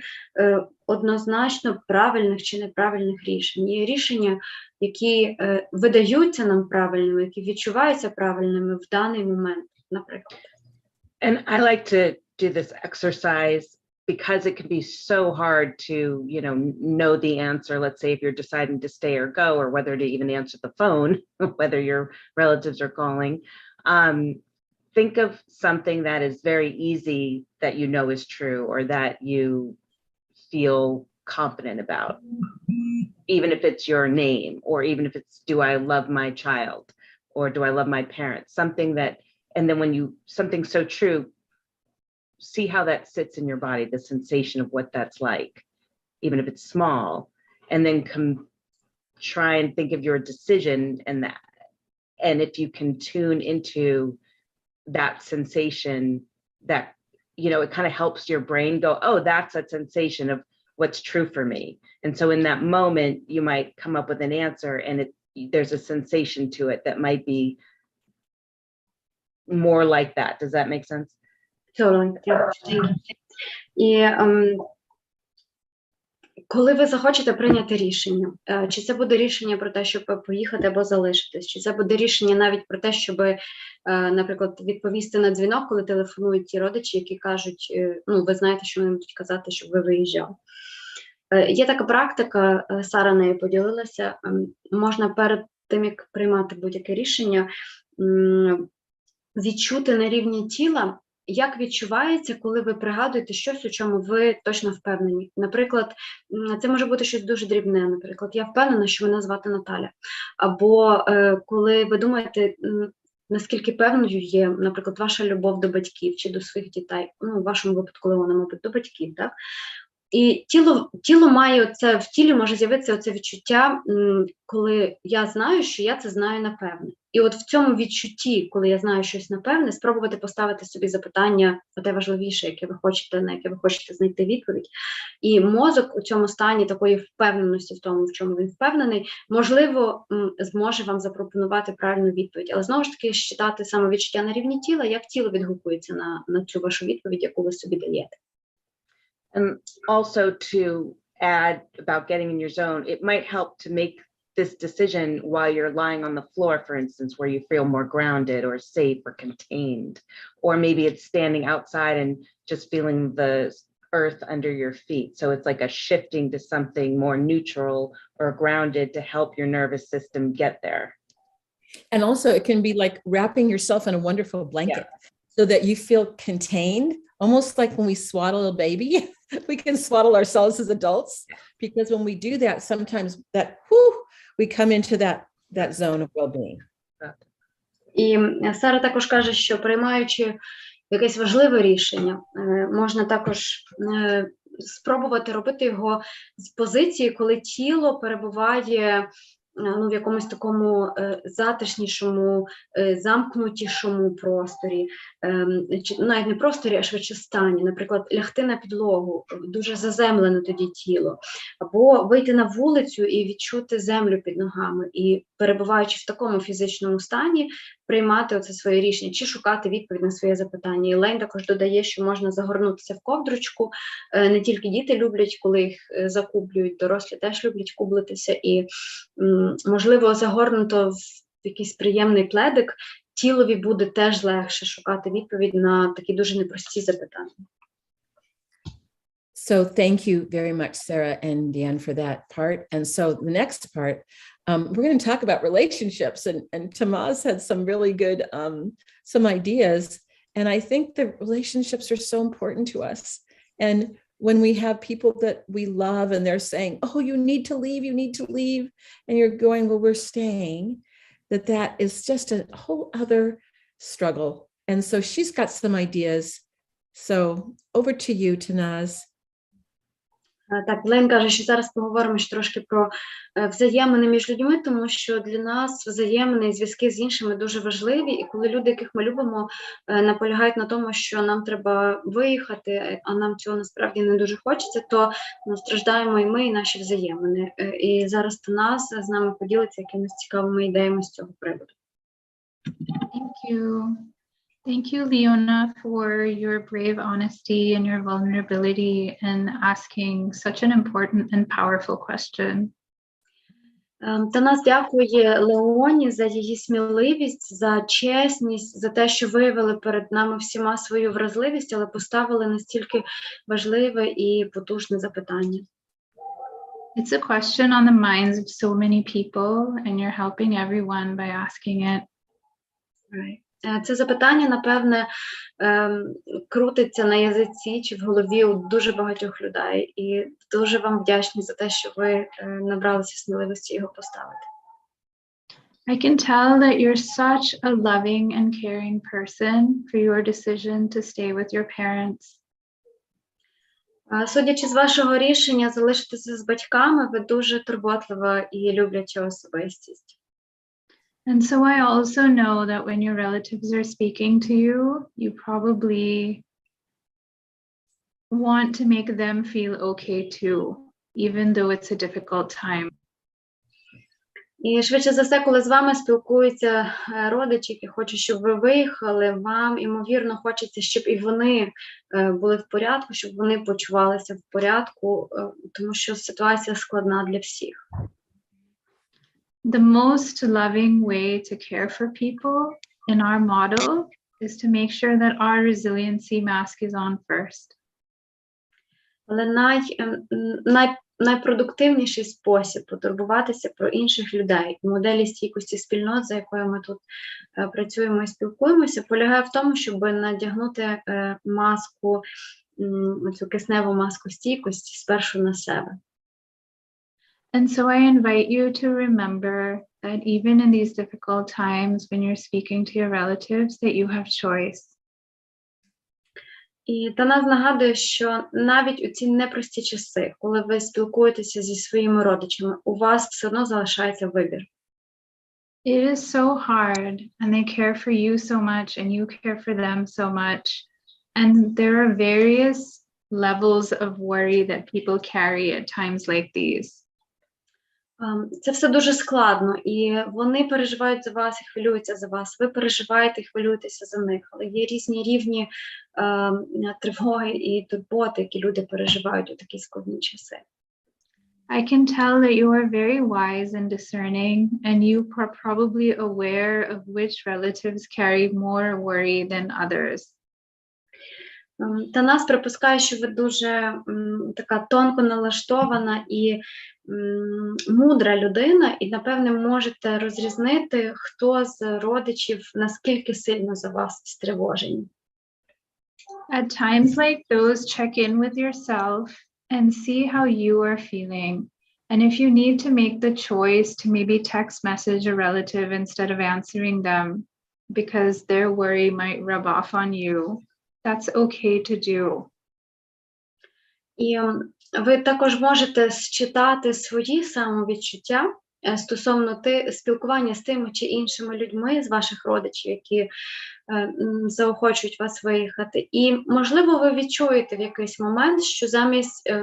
однозначно правильних чи неправильних рішень. Є рішення, які видаються нам правильними, які відчуваються правильними в даний момент, наприклад. And I like to do this exercise because it can be so hard to, know the answer. Let's say if you're deciding to stay or go, or whether to even answer the phone, whether your relatives are calling. Think of something that is very easy that is true or that you feel confident about, even if it's your name, or even if it's, do I love my child, or do I love my parents? Something that, and then something so true, see how that sits in your body, the sensation of what that's like, even if it's small, and then try and think of your decision and if you can tune into that sensation, that, it kind of helps your brain go, oh, that's a sensation of what's true for me. And so in that moment, you might come up with an answer and there's a sensation to it that might be more like that. Does that make sense? Totally. І коли ви захочете прийняти рішення, чи це буде рішення про те, щоб поїхати або залишитись, чи це буде рішення навіть про те, щоб, наприклад, відповісти на дзвінок, коли телефонують ті родичі, які кажуть, ви знаєте, що вони будуть казати, щоб ви виїжджали. Є така практика, Сара нею поділилася, можна перед тим, як приймати будь-яке рішення, відчути на рівні тіла, як відчувається, коли ви пригадуєте щось, у чому ви точно впевнені. Наприклад, це може бути щось дуже дрібне. Наприклад, я впевнена, що мене звати Наталя. Або коли ви думаєте, наскільки певною є, наприклад, ваша любов до батьків чи до своїх дітей. В вашому випадку, вона, мабуть, до батьків, так? І тіло має в тілі може з'явитися оце відчуття, коли я знаю, що я це знаю напевне. І от в цьому відчутті, коли я знаю щось напевне, спробувати поставити собі запитання, те важливіше, на яке ви хочете знайти відповідь. І мозок у цьому стані такої впевненості в тому, в чому він впевнений, можливо, зможе вам запропонувати правильну відповідь. Але знову ж таки, читати саме відчуття на рівні тіла, як тіло відгукується на цю вашу відповідь, яку ви собі даєте. And also to add about getting in your zone, it might help to make this decision while you're lying on the floor, for instance, where you feel more grounded or safe or contained. Or maybe it's standing outside and just feeling the earth under your feet. So it's like a shifting to something more neutral or grounded to help your nervous system get there. And also it can be like wrapping yourself in a wonderful blanket so that you feel contained, almost like when we swaddle a baby. We can swaddle ourselves as adults, because when we do that, sometimes we come into that zone of well-being. І Сара також каже, що приймаючи якесь важливе рішення, можна також спробувати робити його з позиції, коли тіло перебуває в якомусь такому затишнішому, замкнутішому просторі, навіть не просторі, а швидше стані. Наприклад, лягти на підлогу, дуже заземлене тоді тіло. або вийти на вулицю і відчути землю під ногами, і перебуваючи в такому фізичному стані, приймати оце своє рішення, чи шукати відповідь на своє запитання. І Лейн також додає, що можна загорнутися в ковдручку, не тільки діти люблять, коли їх закублюють, дорослі теж люблять кублитися, і, можливо, загорнуто в якийсь приємний пледик, тілові буде теж легше шукати відповідь на такі дуже непрості запитання. So thank you very much, Sarah and Deanne, for that part. And so the next part, we're going to talk about relationships, and Tamaz had some really good, some ideas. And I think the relationships are so important to us. And when we have people that we love and they're saying, oh, you need to leave, and you're going, well, we're staying, that is just a whole other struggle. And so she's got some ideas. So over to you, Tanaz. Так, Лейн каже, що зараз поговоримо ще трошки про взаємини між людьми, тому що для нас взаємини і зв'язки з іншими дуже важливі, і коли люди, яких ми любимо, наполягають на тому, що нам треба виїхати, а нам цього насправді не дуже хочеться, то страждаємо і ми, і наші взаємини. І зараз Таназ з нами поділиться якимись цікавими ідеями з цього приводу. Thank you. Thank you, Leona, for your brave honesty and your vulnerability in asking such an important and powerful question. Таназ дякує Леоні за її сміливість, за чесність, за те, що виявили перед нами всіма свою вразливість, але поставили настільки важливе і потужне запитання. It's a question on the minds of so many people, and you're helping everyone by asking it. Right. Це запитання, напевне, крутиться на язиці чи в голові у дуже багатьох людей. І дуже вам вдячні за те, що ви набралися сміливості його поставити. I can tell that you're such a loving and caring person for your decision to stay with your parents. Судячи з вашого рішення залишитися з батьками, ви дуже турботлива і любляча особистість. And so I also know that when your relatives are speaking to you, you probably want to make them feel okay too, even though it's a difficult time. І швидше за все, коли з вами спілкуються родичі, які хочуть, щоб ви виїхали, вам, ймовірно, хочеться, щоб і вони були в порядку, щоб вони почувалися в порядку, тому що ситуація складна для всіх. The most loving way to care for people in our model is to make sure that our resiliency mask is on first. Але найпродуктивніший спосіб потурбуватися про інших людей в моделі стійкості спільнот, за якою ми тут працюємо і спілкуємося, полягає в тому, щоб надягнути маску, цю кисневу маску стійкості спершу на себе. And so I invite you to remember that even in these difficult times when you're speaking to your relatives, that you have choice. І Таназ нагадує, що навіть у ці непрості часи, коли ви спілкуєтеся зі своїми родичами, у вас все одно залишається вибір. It is so hard, and they care for you so much, and you care for them so much. And there are various levels of worry that people carry at times like these. Це все дуже складно, і вони переживають за вас і хвилюються за вас. Ви переживаєте і хвилюєтеся за них, але є різні рівні тривоги і турботи, які люди переживають у такі складні часи. I can tell that you are very wise and discerning, and you are probably aware of which relatives carry more worry than others. Таназ припускає, що ви дуже така тонко налаштована і мудра людина, і, напевне, можете розрізнити, хто з родичів наскільки сильно за вас стривожені. At times like those, check in with yourself and see how you are feeling. And if you need to make the choice to maybe text message a relative instead of answering them because their worry might rub off on you, that's okay to do. І ви також можете считати свої самовідчуття стосовно спілкування з тими чи іншими людьми, з ваших родичів, які заохочують вас виїхати. І, можливо, ви відчуєте в якийсь момент, що замість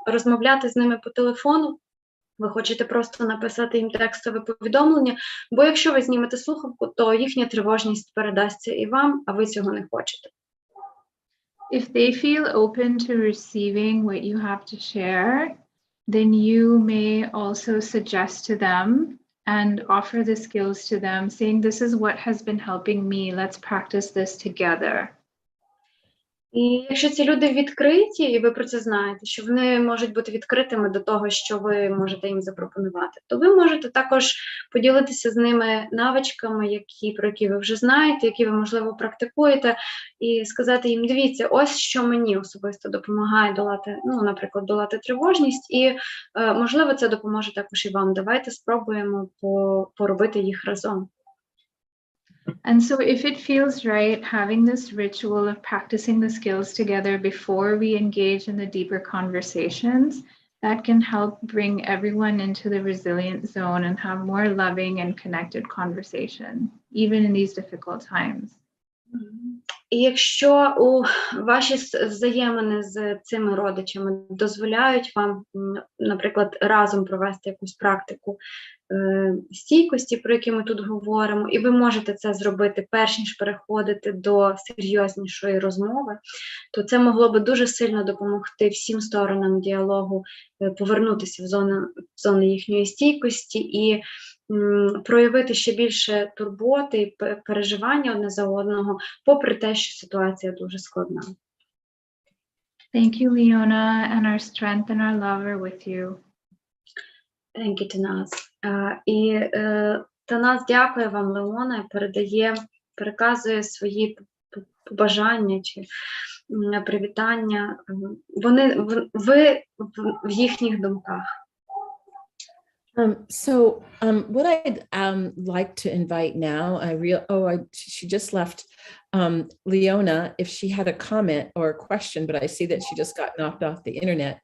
розмовляти з ними по телефону, ви хочете просто написати їм текстове повідомлення, бо якщо ви знімете слухавку, то їхня тривожність передасться і вам, а ви цього не хочете. If they feel open to receiving what you have to share, then you may also suggest to them and offer the skills to them, saying, this is what has been helping me, let's practice this together. І якщо ці люди відкриті, і ви про це знаєте, що вони можуть бути відкритими до того, що ви можете їм запропонувати, то ви можете також поділитися з ними навичками, про які ви вже знаєте, які ви, можливо, практикуєте, і сказати їм, дивіться, ось що мені особисто допомагає долати, наприклад, долати тривожність, і, можливо, це допоможе також і вам. Давайте спробуємо поробити їх разом. And so if it feels right, having this ritual of practicing the skills together before we engage in the deeper conversations, that can help bring everyone into the resilient zone and have more loving and connected conversation, even in these difficult times. І якщо ваші взаємини з цими родичами дозволяють вам, наприклад, разом провести якусь практику стійкості, про які ми тут говоримо, і ви можете це зробити перш ніж переходити до серйознішої розмови, то це могло би дуже сильно допомогти всім сторонам діалогу повернутися в зону їхньої стійкості і проявити ще більше турботи і переживання одне за одного, попри те, що ситуація дуже складна. Thank you, Leona, and our strength and our love are with you. Thank you, Танас. І Танас дякує вам, Леона, і переказує свої побажання чи привітання. Ви в їхніх думках. What I'd like to invite now, she just left, Leona, if she had a comment or a question, but I see that she just got knocked off the internet.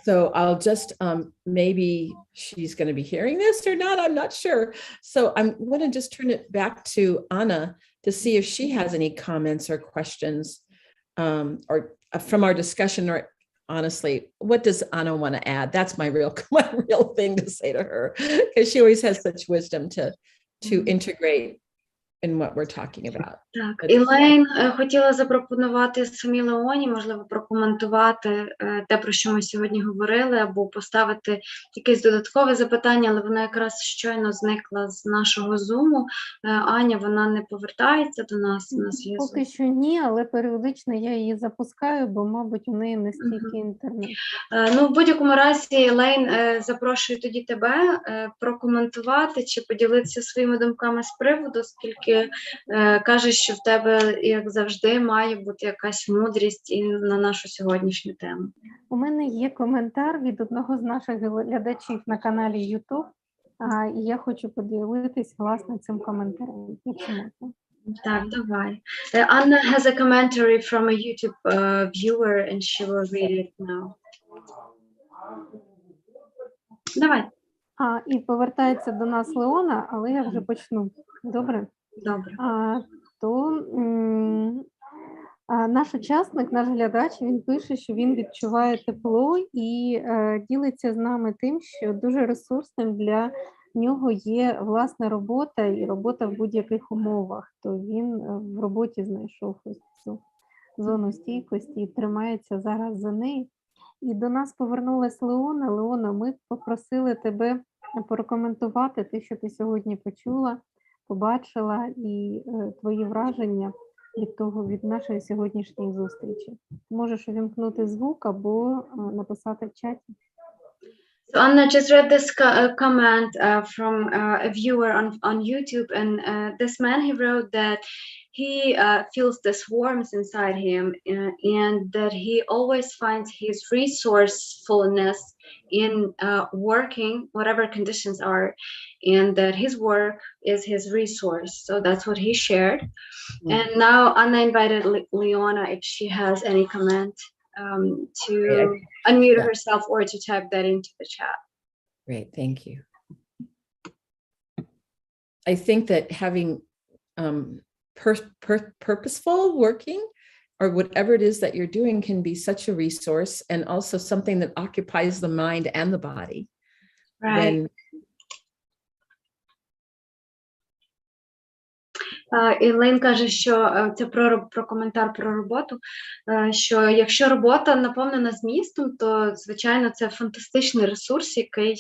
So I'll just, maybe she's going to be hearing this or not, I'm not sure. So I'm going to just turn it back to Anna to see if she has any comments or questions or from our discussion, or honestly, what does Anna want to add? That's my real thing to say to her, because she always has such wisdom to integrate in what we're talking about. Так, Ілейн хотіла запропонувати самій Леоні, можливо, прокоментувати те, про що ми сьогодні говорили, або поставити якесь додаткове запитання, але вона якраз щойно зникла з нашого зуму. Аня, вона не повертається до нас на зв'язок? Поки що ні, але періодично я її запускаю, бо, мабуть, у неї не стільки інтернет. В будь-якому разі, Ілейн, запрошую тоді тебе прокоментувати чи поділитися своїми думками з приводу, оскільки кажеш, що в тебе, як завжди, має бути якась мудрість і на нашу сьогоднішню тему. У мене є коментар від одного з наших глядачів на каналі YouTube, і я хочу поділитись, власне, цим коментарем. Так, давай. Anna has a commentary from a YouTube viewer and she will read it now. Давай. І повертається до нас Леона, але я вже почну. Добре? Добре. Наш учасник, наш глядач, він пише, що він відчуває тепло і ділиться з нами тим, що дуже ресурсним для нього є власна робота і робота в будь-яких умовах. То він в роботі знайшов ось цю зону стійкості і тримається зараз за неї. І до нас повернулась Леона. Леона, ми попросили тебе прокоментувати те, що ти сьогодні почула, побачила, і твої враження від нашої сьогоднішньої зустрічі. Можеш увімкнути звук або написати в чаті. So Anna just read this comment from a viewer on YouTube, and this man, he wrote that he feels this warmth inside him, and that he always finds his resourcefulness in working, whatever conditions are, and that his work is his resource. So that's what he shared. And now Anna invited Leona if she has any comment to unmute herself or to type that into the chat. Great, thank you. I think that having purposeful working or whatever it is that you're doing can be such a resource, and also something that occupies the mind and the body. Right. Ілейн каже, що це про коментар про роботу, що якщо робота наповнена змістом, то, звичайно, це фантастичний ресурс, який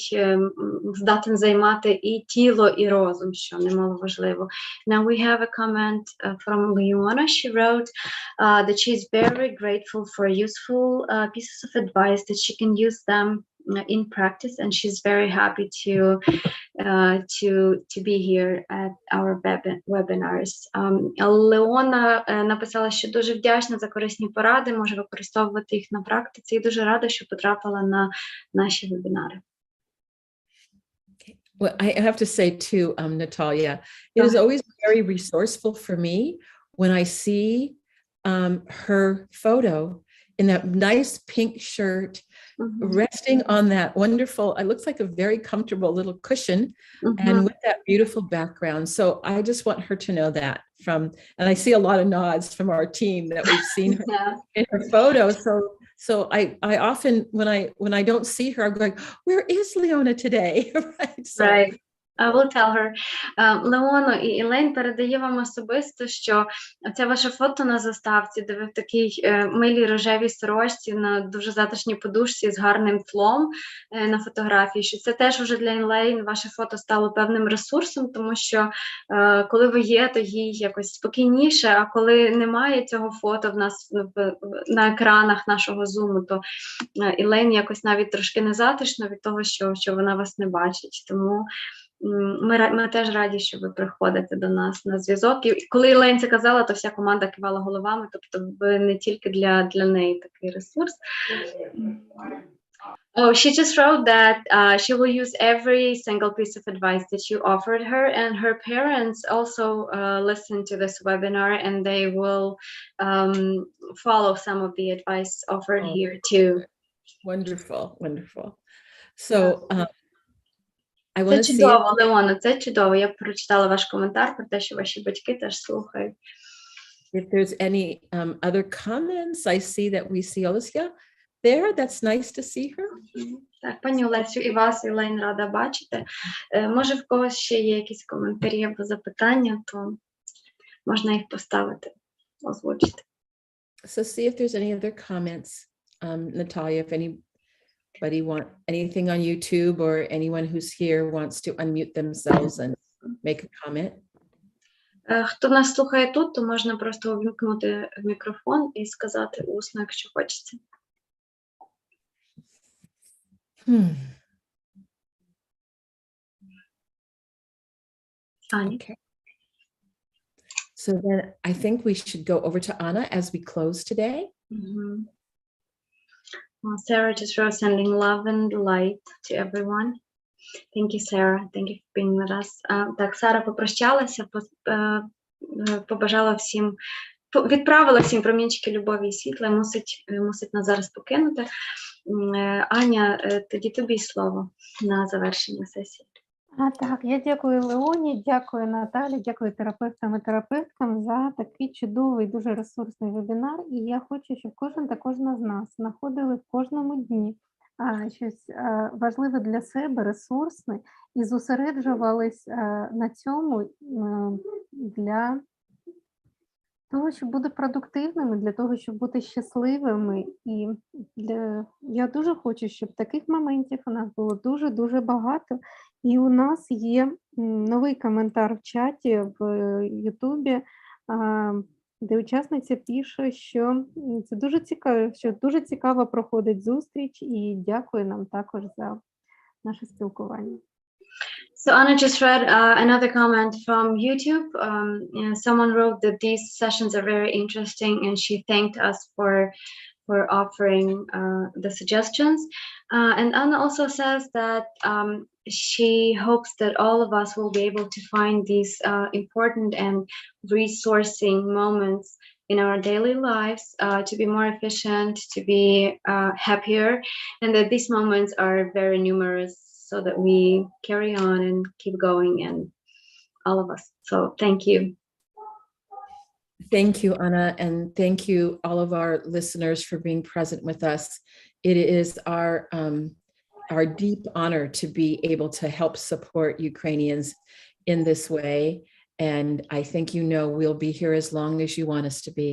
здатен займати і тіло, і розум, що немало важливо. Now we have a comment from Leona. She wrote that she's very grateful for useful pieces of advice, that she can use them in practice, and she's very happy to be here at our webinars. Леона написала, що дуже вдячна за корисні поради, може використовувати їх на практиці, і дуже рада, що потрапила на наші вебінари. Well, I have to say too, Natalia, it is always very resourceful for me when I see her photo in that nice pink shirt, resting on that wonderful, it looks like a very comfortable little cushion, and with that beautiful background. So I just want her to know that and I see a lot of nods from our team that we've seen her in her photo. So I often, when I don't see her, I'm going, where is Leona today? Right. So, right. I will tell her. Леоно і Ілейн передає вам особисто, що це ваше фото на заставці, де ви в такій милій рожевій сорочці на дуже затишній подушці з гарним тлом на фотографії, що це теж вже для Ілейн ваше фото стало певним ресурсом, тому що коли ви є, то їй якось спокійніше, а коли немає цього фото в нас на екранах нашого зуму, то Ілейн якось навіть трошки незатишно від того, що вона вас не бачить. Тому ми теж раді, що ви приходите до нас на зв'язок. І коли Ілейн це казала, то вся команда кивала головами, тобто ви не тільки для неї такий ресурс. Oh, she just wrote that she will use every single piece of advice that you offered her, and her parents also listen to this webinar, and they will follow some of the advice offered here too. Wonderful, wonderful. So, Це чудово, Леона, це чудово. Я прочитала ваш коментар про те, що ваші батьки теж слухають. If there's any other comments, I see that we see Olesya there. That's nice to see her. Так, пані Олесю, і вас, Ілейн, рада бачити. Може, в когось ще є якісь коментарі або запитання, то можна їх поставити, озвучити. So see if there's any other comments, Natalia, if anybody want anything on YouTube, or anyone who's here wants to unmute themselves and make a comment. Хто нас слухає тут, то можна просто увімкнути мікрофон і сказати усно, якщо хочеться. Аня. Okay. So then I think we should go over to Anna as we close today. Well, Sarah just wrote sending love and light to everyone. Thank you, Sarah. Thank you for being with us. Так, Сара попрощалася, побажала всім, відправила всім промінчики любові і світла, мусить нас зараз покинути. Аня, тоді тобі слово на завершення сесії. Так, я дякую Леоні, дякую Наталі, дякую терапевтам і терапевткам за такий чудовий, дуже ресурсний вебінар. І я хочу, щоб кожен та кожна з нас знаходили в кожному дні щось важливе для себе, ресурсне, і зосереджувались на цьому для того, щоб бути продуктивними, для того, щоб бути щасливими. І я дуже хочу, щоб таких моментів у нас було дуже-дуже багато. І у нас є новий коментар в чаті в Ютубі, де учасниця пише, що це дуже цікаво, що дуже цікаво проходить зустріч, і дякую нам також за наше спілкування. So Anna just read another comment from YouTube. Someone wrote that these sessions are very interesting, and she thanked us for offering the suggestions. And Anna also says that she hopes that all of us will be able to find these important and resourcing moments in our daily lives to be more efficient, to be happier, and that these moments are very numerous, so that we carry on and keep going and all of us. So thank you. Thank you, Anna, and thank you all of our listeners for being present with us. It is our deep honor to be able to help support Ukrainians in this way. And I think we'll be here as long as you want us to be.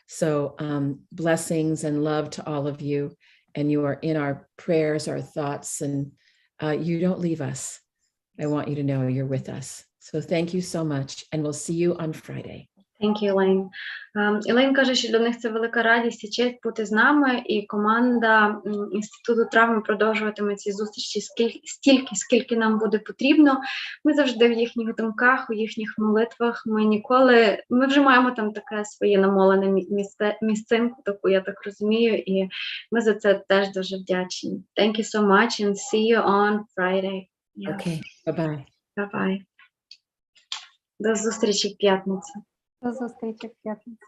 So blessings and love to all of you. And you are in our prayers, our thoughts, and you don't leave us. I want you to know you're with us. So thank you so much. And we'll see you on Friday. Thank you, Elaine. Elaine каже, що для них це велика радість і честь бути з нами, і команда Інституту травми продовжуватиме ці зустрічі стільки, скільки нам буде потрібно. Ми завжди в їхніх думках, у їхніх молитвах. Ми вже маємо там таке своє намолене місцинку, таку, я так розумію, і ми за це теж дуже вдячні. Thank you so much and see you on Friday. Yeah. Okay, bye-bye. Bye-bye. До зустрічі в п'ятницю. До зустрічі в п'ятницю.